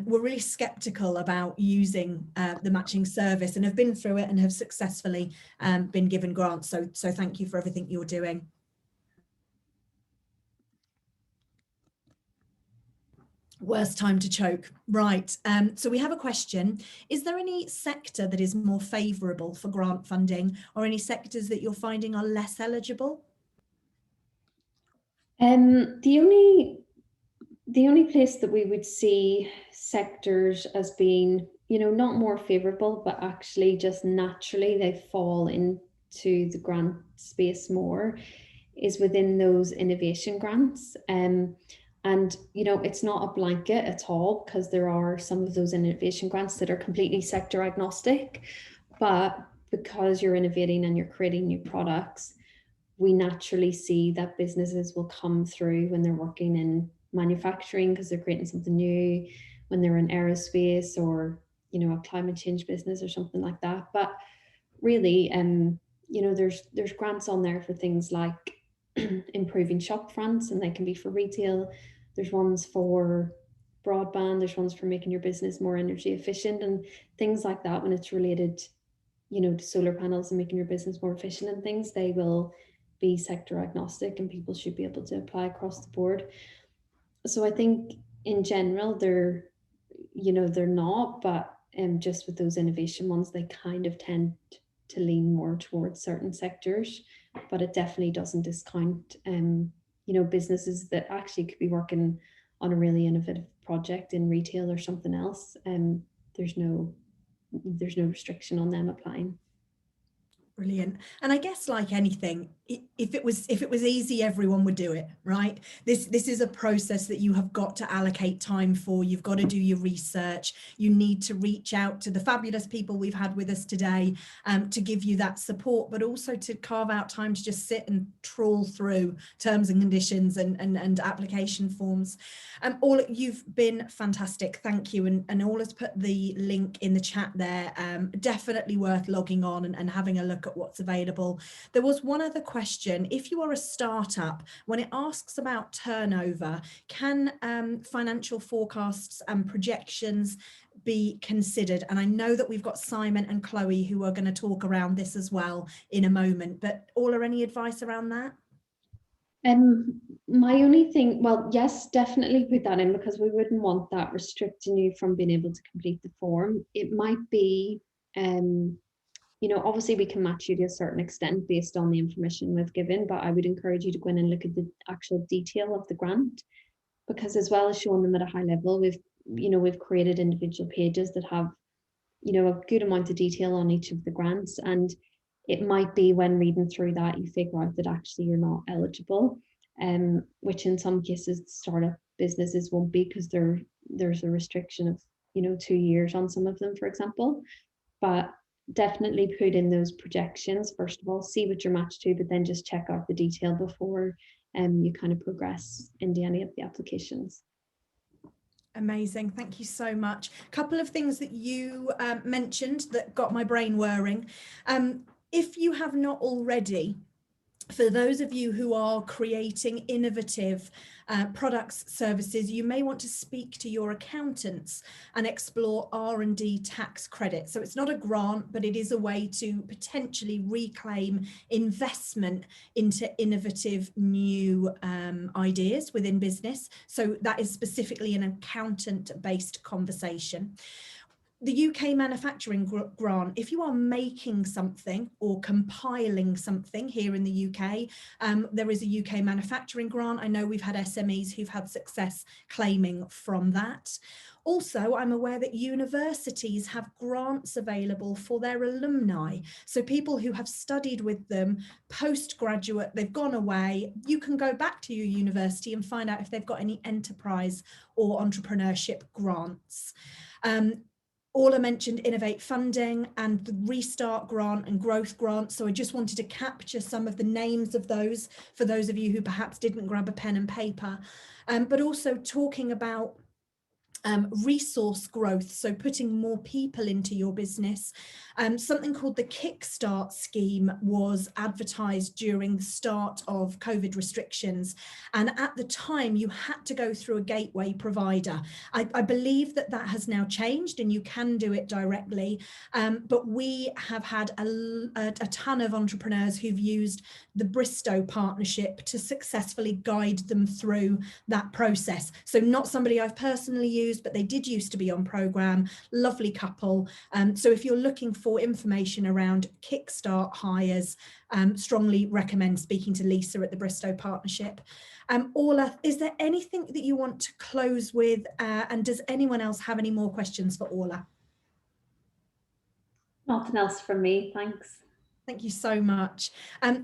Speaker 1: were really skeptical about using the matching service and have been through it and have successfully been given grants. So thank you for everything you're doing. Worst time to choke. Right. So we have a question. Is there any sector that is more favourable for grant funding, or any sectors that you're finding are less eligible?
Speaker 4: The only place that we would see sectors as being, you know, not more favourable, but actually just naturally they fall into the grant space more, is within those innovation grants. And, you know, it's not a blanket at all, because there are some of those innovation grants that are completely sector agnostic, but because you're innovating and you're creating new products, we naturally see that businesses will come through when they're working in manufacturing because they're creating something new, when they're in aerospace or, you know, a climate change business or something like that. But really, you know, there's grants on there for things like improving shop fronts, and they can be for retail. There's ones for broadband, there's ones for making your business more energy efficient and things like that. When it's related, you know, to solar panels and making your business more efficient and things, they will be sector agnostic and people should be able to apply across the board. So I think in general, they're not, but just with those innovation ones, they kind of tend to lean more towards certain sectors, but it definitely doesn't discount, businesses that actually could be working on a really innovative project in retail or something else. There's no restriction on them applying.
Speaker 1: Brilliant. And I guess, like anything, if it was easy, everyone would do it, right? This is a process that you have got to allocate time for. You've got to do your research. You need to reach out to the fabulous people we've had with us today to give you that support, but also to carve out time to just sit and trawl through terms and conditions and application forms. All, you've been fantastic. Thank you. And all has put the link in the chat there. Definitely worth logging on and having a look at what's available. There was one other question. If you are a startup, when it asks about turnover, can financial forecasts and projections be considered? And I know that we've got Simon and Chloe who are going to talk around this as well in a moment, but Orla, any advice around that?
Speaker 4: My only thing, well, yes, definitely put that in, because we wouldn't want that restricting you from being able to complete the form. It might be, obviously we can match you to a certain extent based on the information we've given, but I would encourage you to go in and look at the actual detail of the grant, because as well as showing them at a high level, we've created individual pages that have, a good amount of detail on each of the grants. And it might be when reading through that, you figure out that actually you're not eligible, which in some cases startup businesses won't be, because there's a restriction of, 2 years on some of them, for example. But definitely put in those projections, first of all, see what you're matched to, but then just check out the detail before you kind of progress into any of the applications.
Speaker 1: Amazing. Thank you so much. A couple of things that you mentioned that got my brain whirring. If you have not already, for those of you who are creating innovative products, services, you may want to speak to your accountants and explore R&D tax credit. So it's not a grant, but it is a way to potentially reclaim investment into innovative new ideas within business. So that is specifically an accountant-based conversation. The UK manufacturing grant, if you are making something or compiling something here in the UK, there is a UK manufacturing grant. I know we've had SMEs who've had success claiming from that. Also, I'm aware that universities have grants available for their alumni. So people who have studied with them postgraduate, they've gone away, you can go back to your university and find out if they've got any enterprise or entrepreneurship grants. Orla mentioned Innovate funding and the Restart grant and growth grant. So I just wanted to capture some of the names of those for those of you who perhaps didn't grab a pen and paper, but also talking about resource growth, so putting more people into your business. Something called the Kickstart Scheme was advertised during the start of COVID restrictions, and at the time you had to go through a gateway provider. I believe that has now changed and you can do it directly, but we have had a ton of entrepreneurs who've used the Bristow partnership to successfully guide them through that process. So not somebody I've personally used, but they did used to be on program. Lovely couple. So if you're looking for information around Kickstart hires, strongly recommend speaking to Lisa at the Bristow partnership. Orla, is there anything that you want to close with, and does anyone else have any more questions for Orla?
Speaker 4: Nothing else from me, thanks.
Speaker 1: Thank you so much.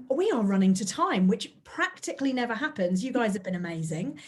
Speaker 1: We are running to time, which practically never happens. You guys have been amazing.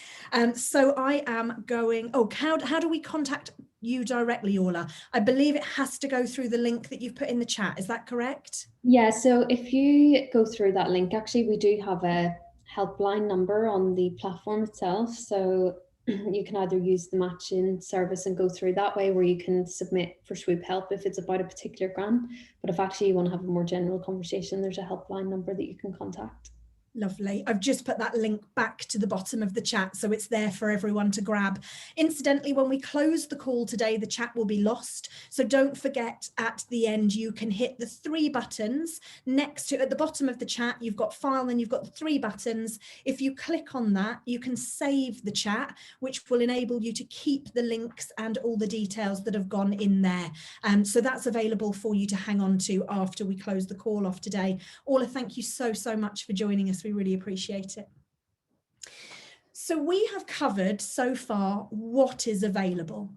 Speaker 1: So I am going, how do we contact you directly, Orla? I believe it has to go through the link that you've put in the chat. Is that correct?
Speaker 4: Yeah, so if you go through that link, actually, we do have a helpline number on the platform itself. So you can either use the matching service and go through that way, where you can submit for Swoop help if it's about a particular grant. But if actually you want to have a more general conversation, there's a helpline number that you can contact.
Speaker 1: Lovely. I've just put that link back to the bottom of the chat, so it's there for everyone to grab. Incidentally, when we close the call today, the chat will be lost. So don't forget, at the end, you can hit the 3 buttons next to, at the bottom of the chat, you've got file and you've got the 3 buttons. If you click on that, you can save the chat, which will enable you to keep the links and all the details that have gone in there. So that's available for you to hang on to after we close the call off today. Orla, thank you so much for joining us. We really appreciate it. So we have covered so far what is available.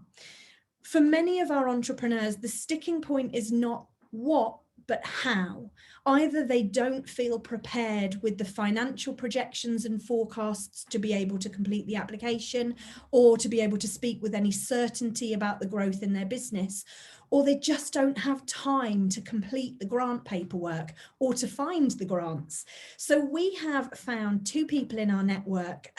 Speaker 1: For many of our entrepreneurs, the sticking point is not what, but how. Either they don't feel prepared with the financial projections and forecasts to be able to complete the application, or to be able to speak with any certainty about the growth in their business, or they just don't have time to complete the grant paperwork or to find the grants. So we have found 2 people in our network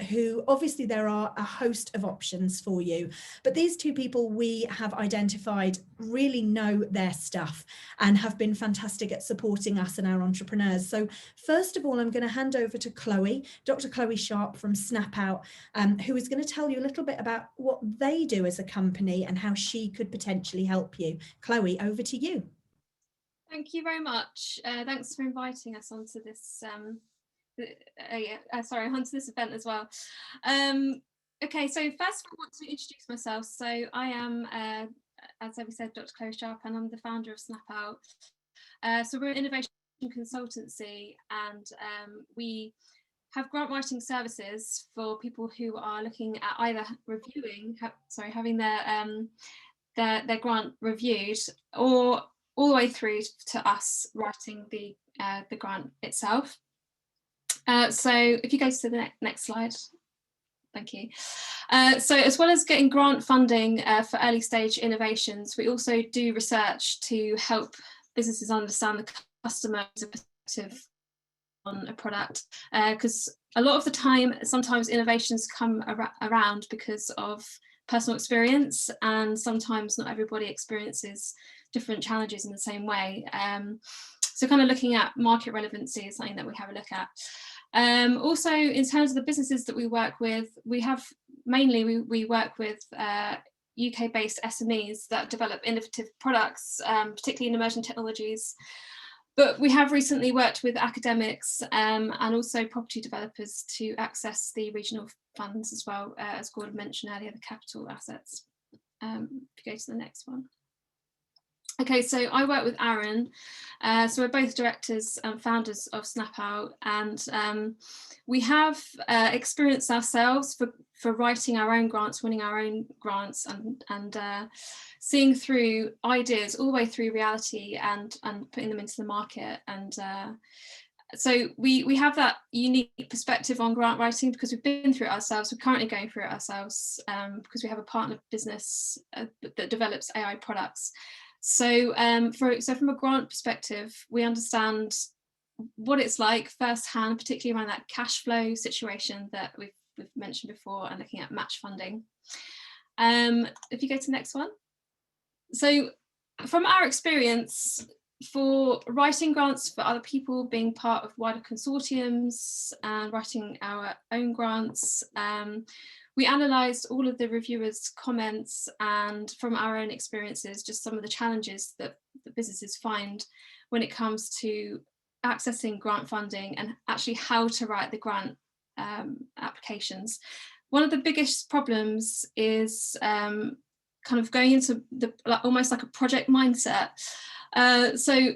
Speaker 1: who, obviously there are a host of options for you, but these 2 people we have identified really know their stuff and have been fantastic at supporting us and our entrepreneurs. So first of all, I'm going to hand over to Chloe, Dr. Chloe Sharp from SnapOut, who is going to tell you a little bit about what they do as a company and how she could potentially help you. Chloe, over to you.
Speaker 5: Thank you very much. Thanks for inviting us onto this onto this event as well. Okay, so first I want to introduce myself. So I am, as we said, Dr. Chloe Sharp, and I'm the founder of SnapOut. So we're an innovation consultancy, and we have grant writing services for people who are looking at either having their grant reviewed, or all the way through to us writing the grant itself. So if you go to the next slide, thank you. So as well as getting grant funding for early stage innovations, we also do research to help businesses understand the customer's perspective on a product, because a lot of the time, sometimes innovations come around because of personal experience, and sometimes not everybody experiences different challenges in the same way. So kind of looking at market relevancy is something that we have a look at. Also, in terms of the businesses that we work with, we work with UK-based SMEs that develop innovative products, particularly in emerging technologies. But we have recently worked with academics and also property developers to access the regional funds as well, as Gordon mentioned earlier, the capital assets. If you go to the next one. Okay, so I work with Aaron. So we're both directors and founders of SnapOut, and we have experience ourselves for writing our own grants, winning our own grants, and seeing through ideas all the way through reality and putting them into the market. And so we have that unique perspective on grant writing because we've been through it ourselves. We're currently going through it ourselves because we have a partner business that develops AI products. So from a grant perspective, we understand what it's like firsthand, particularly around that cash flow situation that we've mentioned before, and looking at match funding. If you go to the next one. So from our experience, for writing grants for other people, being part of wider consortiums and writing our own grants, we analysed all of the reviewers' comments, and from our own experiences, just some of the challenges that the businesses find when it comes to accessing grant funding and actually how to write the grant applications. One of the biggest problems is kind of going into almost like a project mindset. So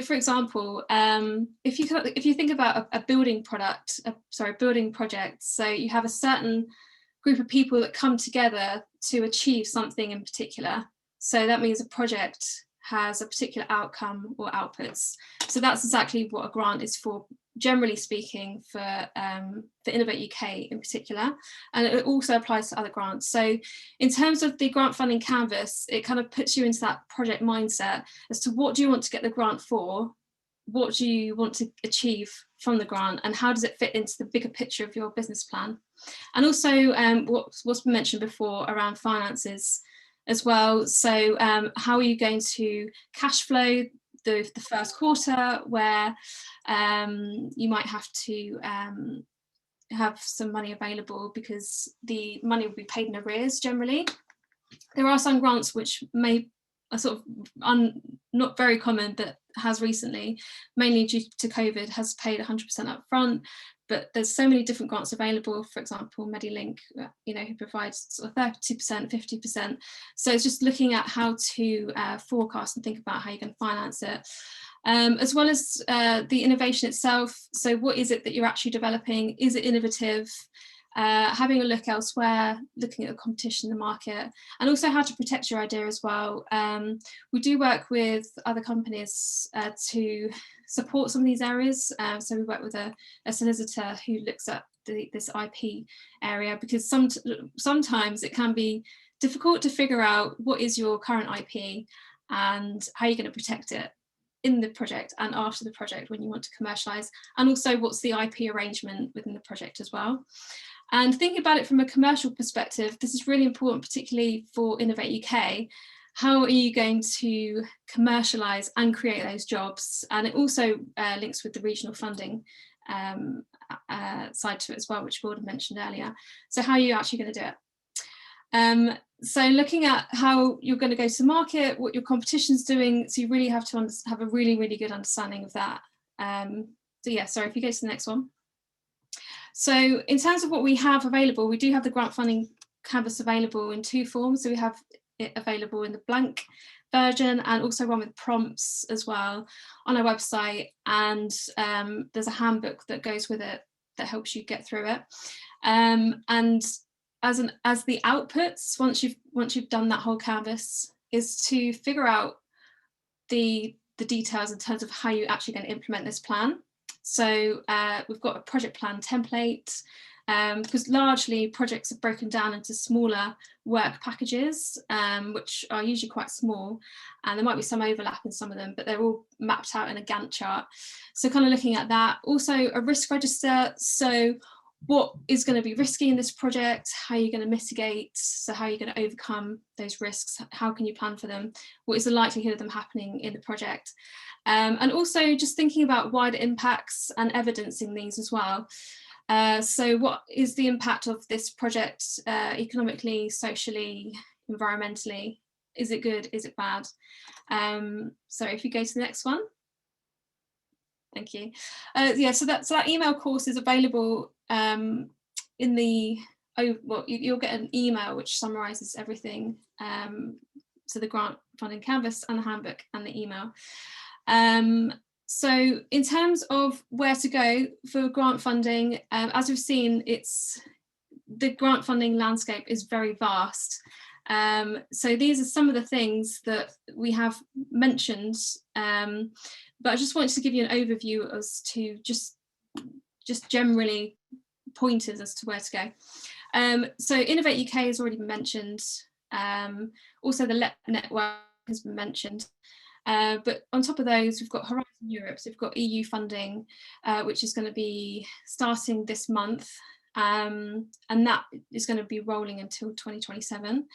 Speaker 5: for example, if you think about a building project, so you have a certain group of people that come together to achieve something in particular. So that means a project has a particular outcome or outputs. So that's exactly what a grant is for, generally speaking, for Innovate UK in particular, and it also applies to other grants. So in terms of the grant funding canvas, it kind of puts you into that project mindset as to what do you want to get the grant for, what do you want to achieve from the grant, and how does it fit into the bigger picture of your business plan. And also what's been mentioned before around finances as well. So how are you going to cash flow the first quarter, where you might have to have some money available because the money will be paid in arrears generally. There are some grants which are sort of not very common, but has recently, mainly due to COVID, has paid 100% up front. But there's so many different grants available. For example, Medilink, who provides sort of 30%, 50%. So it's just looking at how to forecast and think about how you're going to finance it. As well as the innovation itself. So what is it that you're actually developing? Is it innovative? Having a look elsewhere, looking at the competition in the market, and also how to protect your idea as well. We do work with other companies to support some of these areas. So we work with a solicitor who looks at this IP area, because sometimes it can be difficult to figure out what is your current IP and how you're going to protect it in the project and after the project when you want to commercialize, and also what's the IP arrangement within the project as well. And thinking about it from a commercial perspective, this is really important, particularly for Innovate UK. How are you going to commercialise and create those jobs? And it also links with the regional funding side to it as well, which Gordon mentioned earlier. So how are you actually going to do it? So looking at how you're going to go to market, what your competition's doing, so you really have to have a really, really good understanding of that. So yeah, sorry, if you go to the next one. So in terms of what we have available, we do have the grant funding canvas available in two forms. So we have it available in the blank version and also one with prompts as well on our website. And there's a handbook that goes with it that helps you get through it. And as the outputs, once you've done that whole canvas, is to figure out the details in terms of how you're actually going to implement this plan. So we've got a project plan template, because largely projects are broken down into smaller work packages, which are usually quite small, and there might be some overlap in some of them, but they're all mapped out in a Gantt chart. So kind of looking at that. Also a risk register. So what is going to be risky in this project? How are you going to mitigate? So how are you going to overcome those risks? How can you plan for them? What is the likelihood of them happening in the project? And also just thinking about wider impacts and evidencing these as well. So what is the impact of this project economically, socially, environmentally? Is it good? Is it bad? So if you go to the next one. Thank you. Yeah, so that email course is available in the, you'll get an email which summarises everything. So the grant funding canvas and the handbook and the email. So in terms of where to go for grant funding, as we've seen, the grant funding landscape is very vast. So these are some of the things that we have mentioned, but I just wanted to give you an overview as to just generally pointers as to where to go. So Innovate UK has already been mentioned. Also the NetWest has been mentioned. But on top of those, we've got Horizon Europe, so we've got EU funding, which is going to be starting this month, and that is going to be rolling until 2027.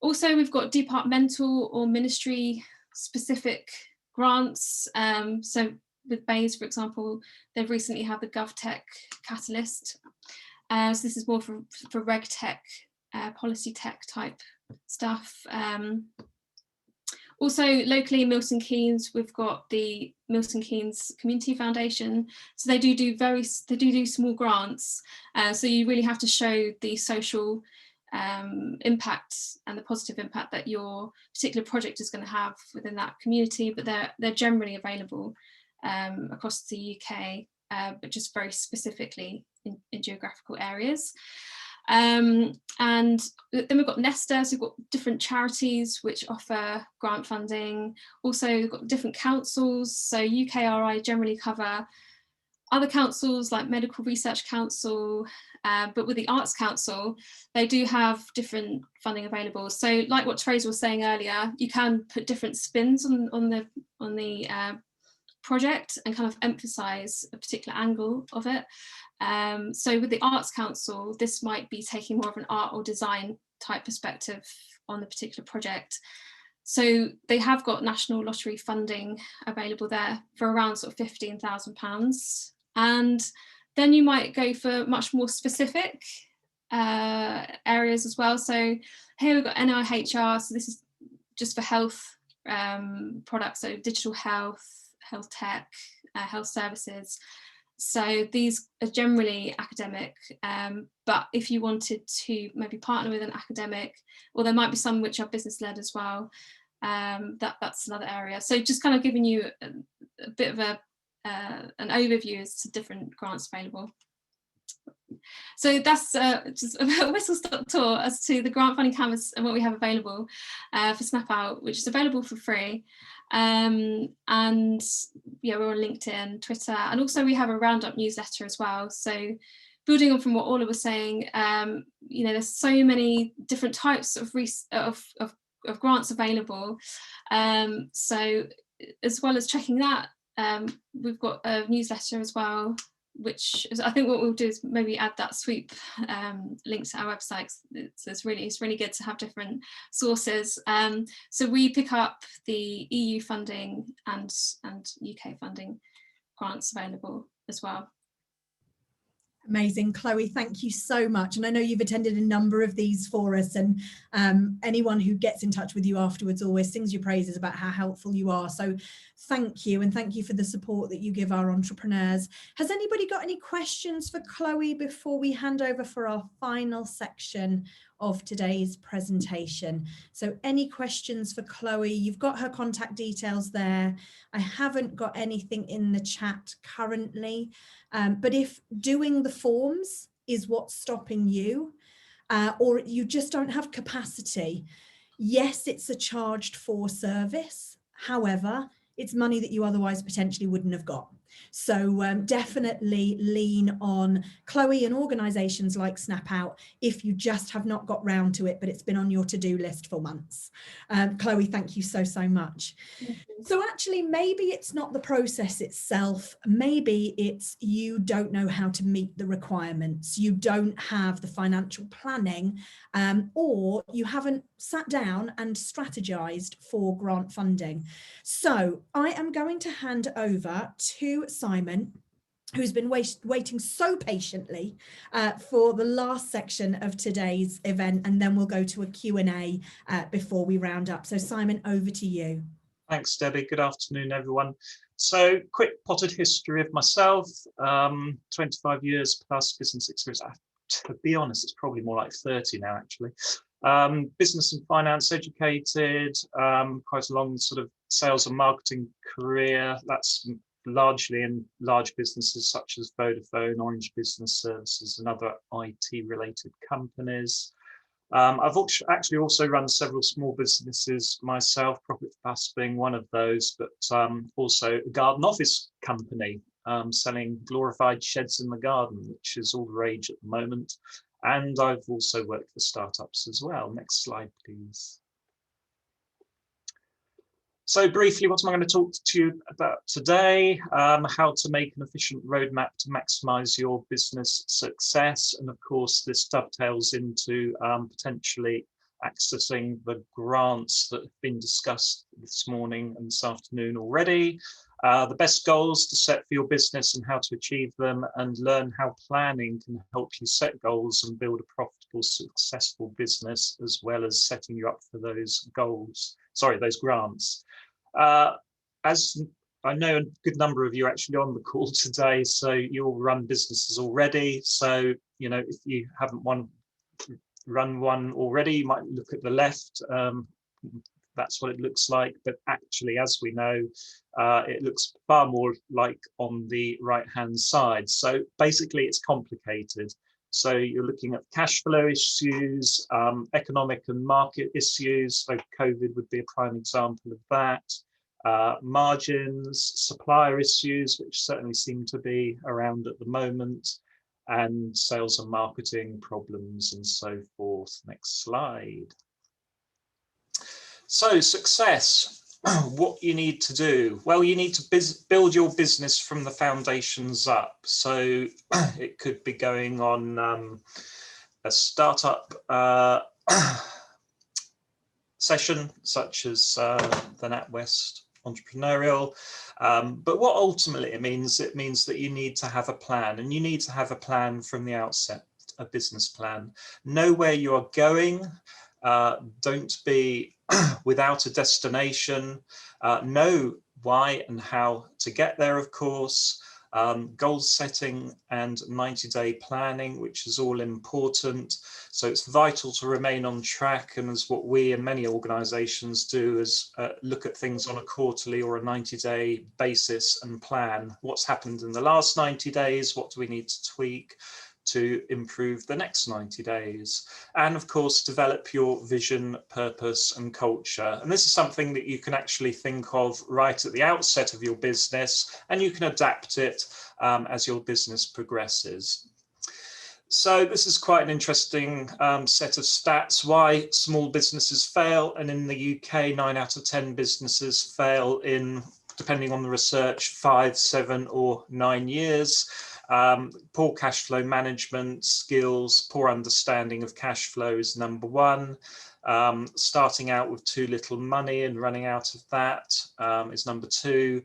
Speaker 5: Also, we've got departmental or ministry specific grants. So with BEIS, for example, they've recently had the GovTech Catalyst. So this is more for RegTech, policy tech type stuff. Also locally, Milton Keynes, we've got the Milton Keynes Community Foundation. So they do small grants. So you really have to show the social impact and the positive impact that your particular project is going to have within that community. But they're generally available across the UK, but just very specifically in geographical areas. And then we've got Nesta, so we've got different charities which offer grant funding. Also we've got different councils, so UKRI generally cover other councils like Medical Research Council, but with the Arts Council, they do have different funding available. So like what Teresa was saying earlier, you can put different spins on the project and kind of emphasize a particular angle of it. So with the Arts Council, this might be taking more of an art or design type perspective on the particular project. So they have got national lottery funding available there for around sort of £15,000. And then you might go for much more specific areas as well. So here we've got NIHR, so this is just for health products, so digital health, health tech, health services. So these are generally academic, but if you wanted to maybe partner with an academic, or there might be some which are business led as well, that's another area. So just kind of giving you a bit of an overview as to different grants available. So that's just a whistle-stop tour as to the grant funding canvas and what we have available for Snap Out, which is available for free. And yeah, we're on LinkedIn, Twitter, and also we have a roundup newsletter as well. So building on from what Orla was saying, you know, there's so many different types of grants available. So as well as checking that, we've got a newsletter as well, which is, I think what we'll do is maybe add that sweep link to our website. It's really good to have different sources. So we pick up the EU funding and UK funding grants available as well.
Speaker 1: Amazing. Chloe, thank you so much. And I know you've attended a number of these for us, and anyone who gets in touch with you afterwards always sings your praises about how helpful you are. So thank you, and thank you for the support that you give our entrepreneurs. Has anybody got any questions for Chloe before we hand over for our final section of today's presentation? So any questions for Chloe? You've got her contact details there. I haven't got anything in the chat currently, but if doing the forms is what's stopping you, or you just don't have capacity, yes, it's a charged for service. However, it's money that you otherwise potentially wouldn't have got. So definitely lean on Chloe and organisations like Snap Out if you just have not got round to it, but it's been on your to-do list for months. Chloe, thank you so much. So actually, maybe it's not the process itself. Maybe it's you don't know how to meet the requirements. You don't have the financial planning, or you haven't sat down and strategized for grant funding. So I am going to hand over to Simon, who's been waiting so patiently for the last section of today's event, and then we'll go to a Q&A before we round up. So Simon, over to you.
Speaker 6: Thanks, Debbie. Good afternoon, everyone. So quick potted history of myself, 25 years plus business experience. To be honest, it's probably more like 30 now, actually. Business and finance educated, quite a long sort of sales and marketing career. That's largely in large businesses such as Vodafone, Orange Business Services, and other IT related companies. I've actually also run several small businesses myself, Profit Fast being one of those, but also a garden office company selling glorified sheds in the garden, which is all the rage at the moment. And I've also worked for startups as well. Next slide, please. So briefly, what am I going to talk to you about today? How to make an efficient roadmap to maximize your business success. And of course, this dovetails into potentially accessing the grants that have been discussed this morning and this afternoon already. The best goals to set for your business and how to achieve them, and learn how planning can help you set goals and build a profitable, successful business, as well as setting you up for those goals, those grants. As I know, a good number of you are actually on the call today, so you all run businesses already. So, you know, if you haven't run one already, you might look at the left. That's what it looks like, but actually, as we know, it looks far more like on the right-hand side. So basically, it's complicated. So you're looking at cash flow issues, economic and market issues. So COVID would be a prime example of that. Margins, supplier issues, which certainly seem to be around at the moment, and sales and marketing problems and so forth. Next slide. So success, what you need to do? Well, you need to build your business from the foundations up. So it could be going on a startup session, such as the NatWest entrepreneurial. But what ultimately it means that you need to have a plan, and you need to have a plan from the outset, a business plan. Know where you are going. Don't be without a destination. Know why and how to get there, of course. Goal setting and 90-day planning, which is all important. So it's vital to remain on track, and as what we and many organisations do is look at things on a quarterly or a 90-day basis and plan what's happened in the last 90 days, what do we need to tweak to improve the next 90 days. And of course, develop your vision, purpose and culture. And this is something that you can actually think of right at the outset of your business, and you can adapt it as your business progresses. So this is quite an interesting set of stats, why small businesses fail. And in the UK, 9 out of 10 businesses fail in, depending on the research, 5, 7 or 9 years. Poor cash flow management skills, poor understanding of cash flow is number one. Starting out with too little money and running out of that is number two.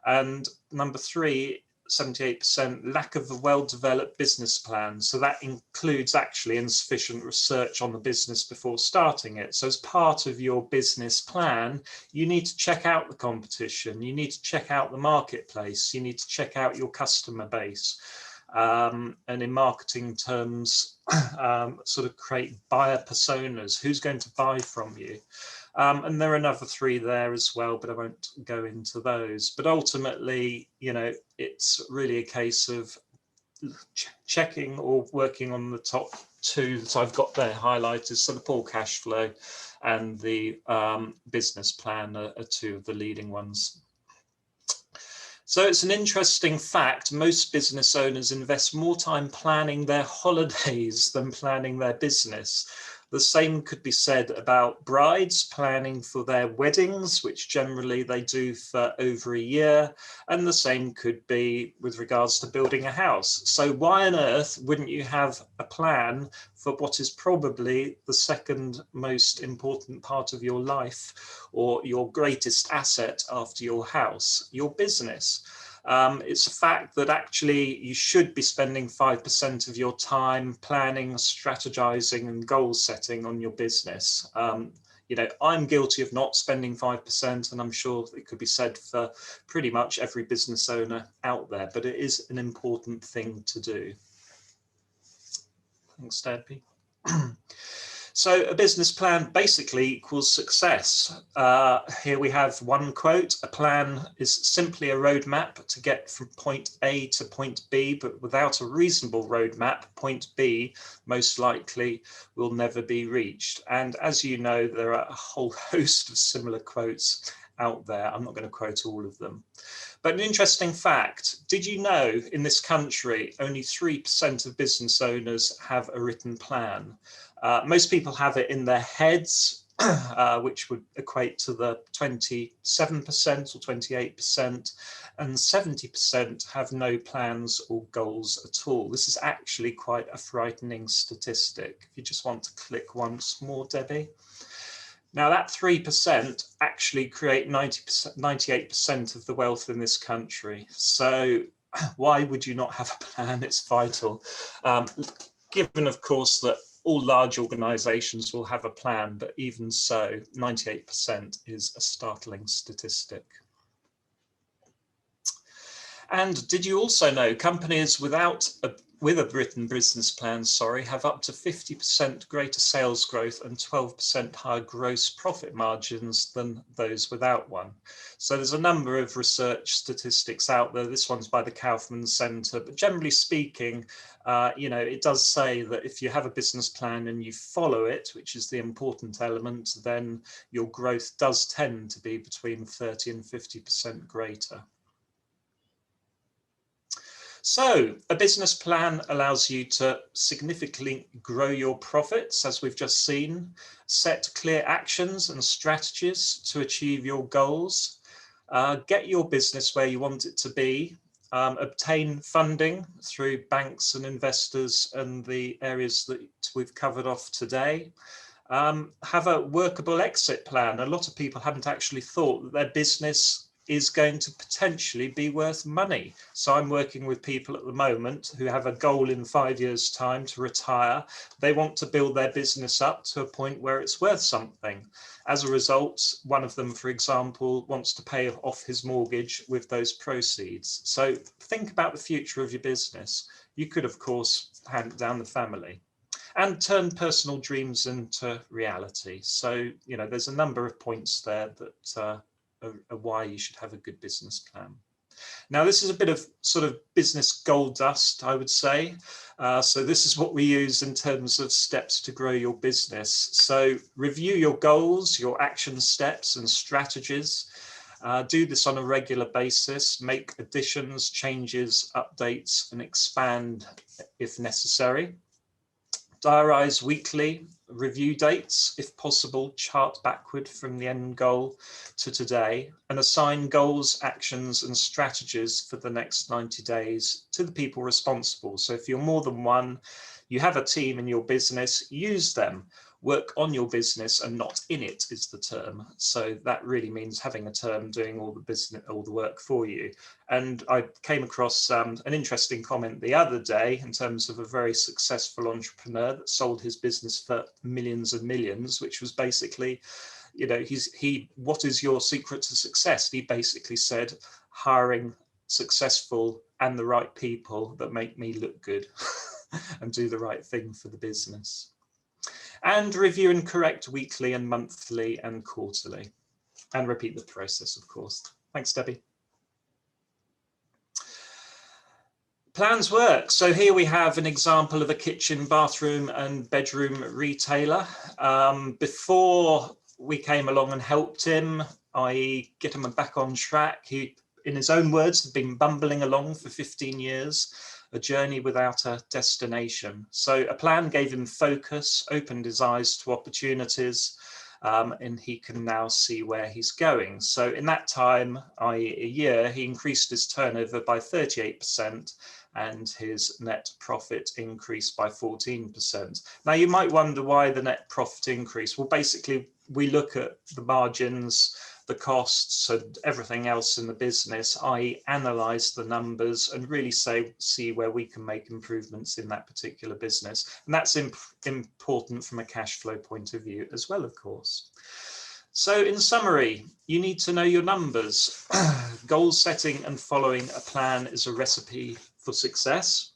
Speaker 6: And number three, 78% lack of a well-developed business plan. So that includes actually insufficient research on the business before starting it. So as part of your business plan, you need to check out the competition, you need to check out the marketplace, you need to check out your customer base. And in marketing terms, sort of create buyer personas, who's going to buy from you. And there are another three there as well, but I won't go into those. But ultimately, you know, it's really a case of checking or working on the top two that I've got there highlighted. So the poor cash flow and the business plan are two of the leading ones. So it's an interesting fact, most business owners invest more time planning their holidays than planning their business. The same could be said about brides planning for their weddings, which generally they do for over a year. And the same could be with regards to building a house. So why on earth wouldn't you have a plan for what is probably the second most important part of your life, or your greatest asset after your house, your business? It's a fact that actually you should be spending 5% of your time planning, strategizing and goal setting on your business. You know, I'm guilty of not spending 5%, and I'm sure it could be said for pretty much every business owner out there, but it is an important thing to do. Thanks, Debbie. So a business plan basically equals success. Here we have one quote: a plan is simply a roadmap to get from point A to point B, but without a reasonable roadmap, point B most likely will never be reached. And as you know, there are a whole host of similar quotes out there. I'm not going to quote all of them. But an interesting fact, did you know in this country, only 3% of business owners have a written plan? Most people have it in their heads, which would equate to the 27% or 28%, and 70% have no plans or goals at all. This is actually quite a frightening statistic. If you just want to click once more, Debbie. Now that 3% actually create 98% of the wealth in this country. So why would you not have a plan? It's vital. Given, of course, that all large organizations will have a plan, but even so, 98% is a startling statistic. And did you also know companies with a written business plan, have up to 50% greater sales growth and 12% higher gross profit margins than those without one? So there's a number of research statistics out there. This one's by the Kaufman Center, but generally speaking, you know, it does say that if you have a business plan and you follow it, which is the important element, then your growth does tend to be between 30 and 50% greater. So a business plan allows you to significantly grow your profits, as we've just seen, set clear actions and strategies to achieve your goals, get your business where you want it to be, obtain funding through banks and investors and the areas that we've covered off today, Have a workable exit plan. A lot of people haven't actually thought that their business is going to potentially be worth money. So I'm working with people at the moment who have a goal in 5 years' time to retire. They want to build their business up to a point where it's worth something. As a result, one of them, for example, wants to pay off his mortgage with those proceeds. So think about the future of your business. You could, of course, hand it down the family and turn personal dreams into reality. So, you know, there's a number of points there that are why you should have a good business plan. Now, this is a bit of sort of business gold dust, I would say. So this is what we use in terms of steps to grow your business. So review your goals, your action steps and strategies. Do this on a regular basis, make additions, changes, updates, and expand if necessary. Diarise weekly, review dates, if possible, chart backward from the end goal to today, and assign goals, actions, and strategies for the next 90 days to the people responsible. So if you're more than one, you have a team in your business, use them. Work on your business and not in it is the term. So that really means having a term doing all the business, all the work for you. And I came across an interesting comment the other day in terms of a very successful entrepreneur that sold his business for millions and millions, which was basically, you know, what is your secret to success? He basically said, hiring successful and the right people that make me look good and do the right thing for the business. And review and correct weekly and monthly and quarterly, and repeat the process, of course. Thanks, Debbie. Plans work. So here we have an example of a kitchen, bathroom and bedroom retailer. Before we came along and helped him, i.e. get him back on track, he, in his own words, had been bumbling along for 15 years. A journey without a destination. So a plan gave him focus, opened his eyes to opportunities, and he can now see where he's going. So in that time, i.e. a year, he increased his turnover by 38% and his net profit increased by 14%. Now you might wonder why the net profit increased. Well, basically we look at the margins, the costs and everything else in the business, i.e. analyze the numbers and really see where we can make improvements in that particular business. And that's important from a cash flow point of view as well, of course. So in summary, you need to know your numbers. Goal setting and following a plan is a recipe for success.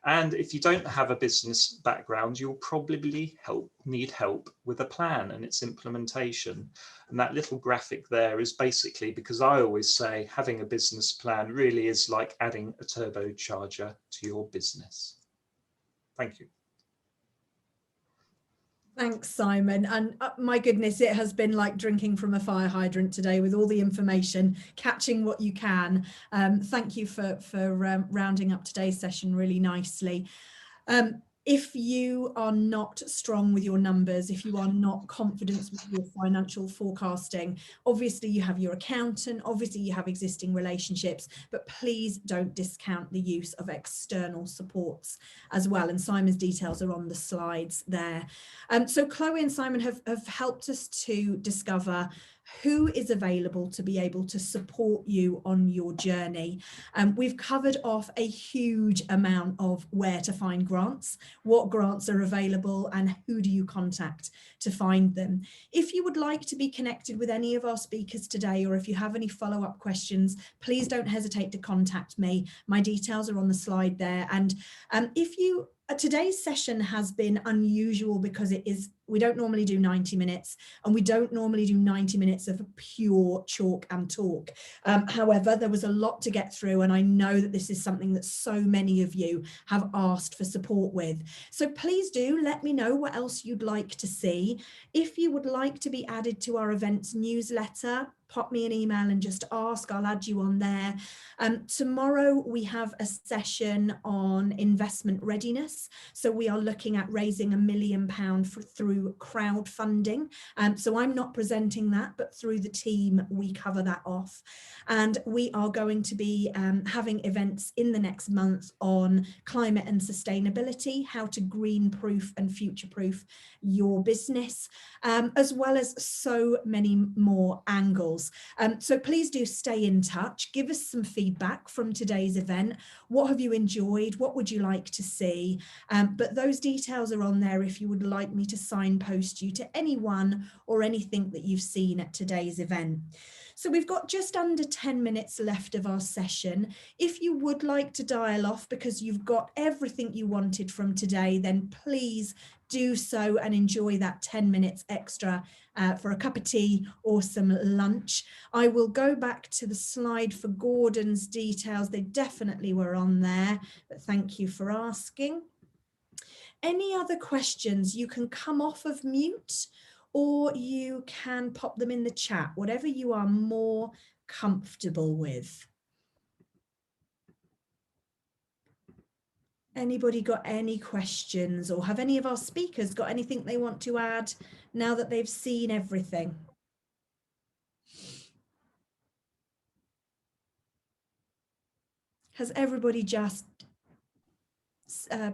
Speaker 6: And if you don't have a business background, you'll probably need help with a plan and its implementation. And that little graphic there is basically because I always say having a business plan really is like adding a turbocharger to your business. Thank you.
Speaker 1: Thanks, Simon. And my goodness, it has been like drinking from a fire hydrant today with all the information, catching what you can. Thank you for rounding up today's session really nicely. If you are not strong with your numbers, if you are not confident with your financial forecasting, obviously you have your accountant, obviously you have existing relationships, but please don't discount the use of external supports as well. And Simon's details are on the slides there. So Chloe and Simon have helped us to discover who is available to be able to support you on your journey. We've covered off a huge amount of where to find grants, what grants are available, and who do you contact to find them. If you would like to be connected with any of our speakers today, or if you have any follow-up questions, please don't hesitate to contact me. My details are on the slide there. And today's session has been unusual because we don't normally do 90 minutes and we don't normally do 90 minutes of pure chalk and talk. However, there was a lot to get through and I know that this is something that so many of you have asked for support with. So please do let me know what else you'd like to see. If you would like to be added to our events newsletter, pop me an email and just ask. I'll add you on there. Tomorrow we have a session on investment readiness. So we are looking at raising £1 million through crowdfunding. So I'm not presenting that, but through the team, we cover that off. And we are going to be having events in the next month on climate and sustainability, how to green proof and future proof your business, as well as so many more angles. So please do stay in touch. Give us some feedback from today's event. What have you enjoyed? What would you like to see? But those details are on there if you would like me to signpost you to anyone or anything that you've seen at today's event. So we've got just under 10 minutes left of our session. If you would like to dial off because you've got everything you wanted from today, then please do so and enjoy that 10 minutes extra for a cup of tea or some lunch. I will go back to the slide for Gordon's details. They definitely were on there, but thank you for asking. Any other questions? You can come off of mute or you can pop them in the chat, whatever you are more comfortable with. Anybody got any questions, or have any of our speakers got anything they want to add now that they've seen everything? Has everybody just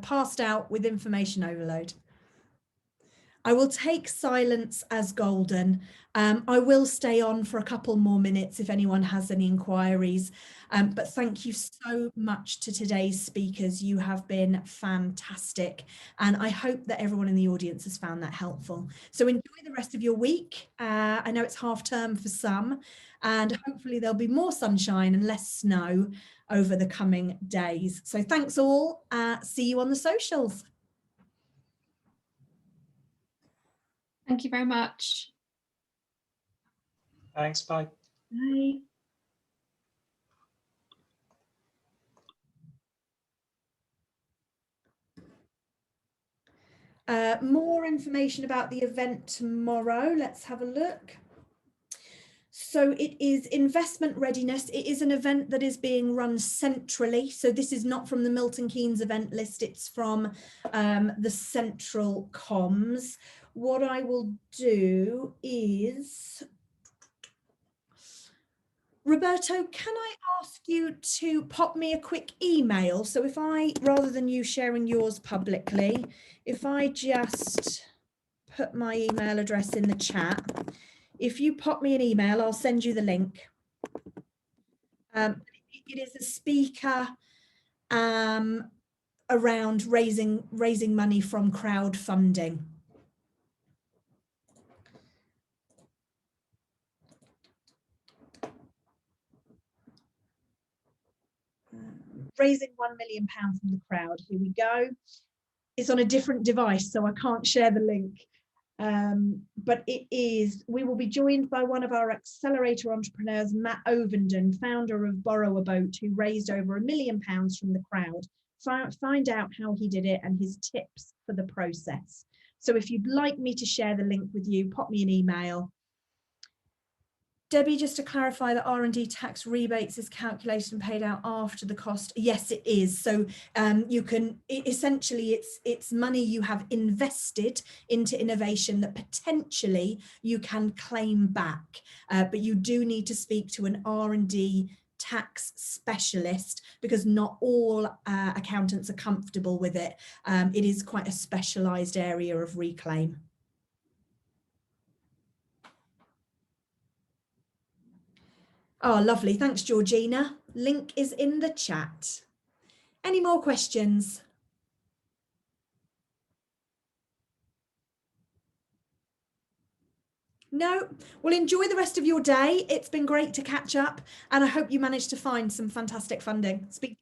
Speaker 1: passed out with information overload? I will take silence as golden. I will stay on for a couple more minutes if anyone has any inquiries. But thank you so much to today's speakers. You have been fantastic. And I hope that everyone in the audience has found that helpful. So enjoy the rest of your week. I know it's half term for some, and hopefully there'll be more sunshine and less snow over the coming days. So thanks all. See you on the socials.
Speaker 5: Thank you very much.
Speaker 6: Thanks, bye.
Speaker 1: Bye. More information about the event tomorrow. Let's have a look. So it is investment readiness. It is an event that is being run centrally. So this is not from the Milton Keynes event list. It's from the central comms. What I will do is, Roberto, can I ask you to pop me a quick email? So if I, rather than you sharing yours publicly, if I just put my email address in the chat, if you pop me an email, I'll send you the link. It is a speaker around raising money from crowdfunding. Raising £1 million from the crowd. Here we go. It's on a different device, so I can't share the link. But it is, we will be joined by one of our accelerator entrepreneurs, Matt Ovenden, founder of Borrow a Boat, who raised over £1 million from the crowd. Find out how he did it and his tips for the process. So if you'd like me to share the link with you, pop me an email. Debbie, just to clarify, that R&D tax rebates is calculated and paid out after the cost. Yes, it is. So you can, essentially, it's money you have invested into innovation that potentially you can claim back. But you do need to speak to an R&D tax specialist because not all accountants are comfortable with it. It is quite a specialised area of reclaim. Oh, lovely. Thanks, Georgina. Link is in the chat. Any more questions? No? Well, enjoy the rest of your day. It's been great to catch up, and I hope you managed to find some fantastic funding. Speak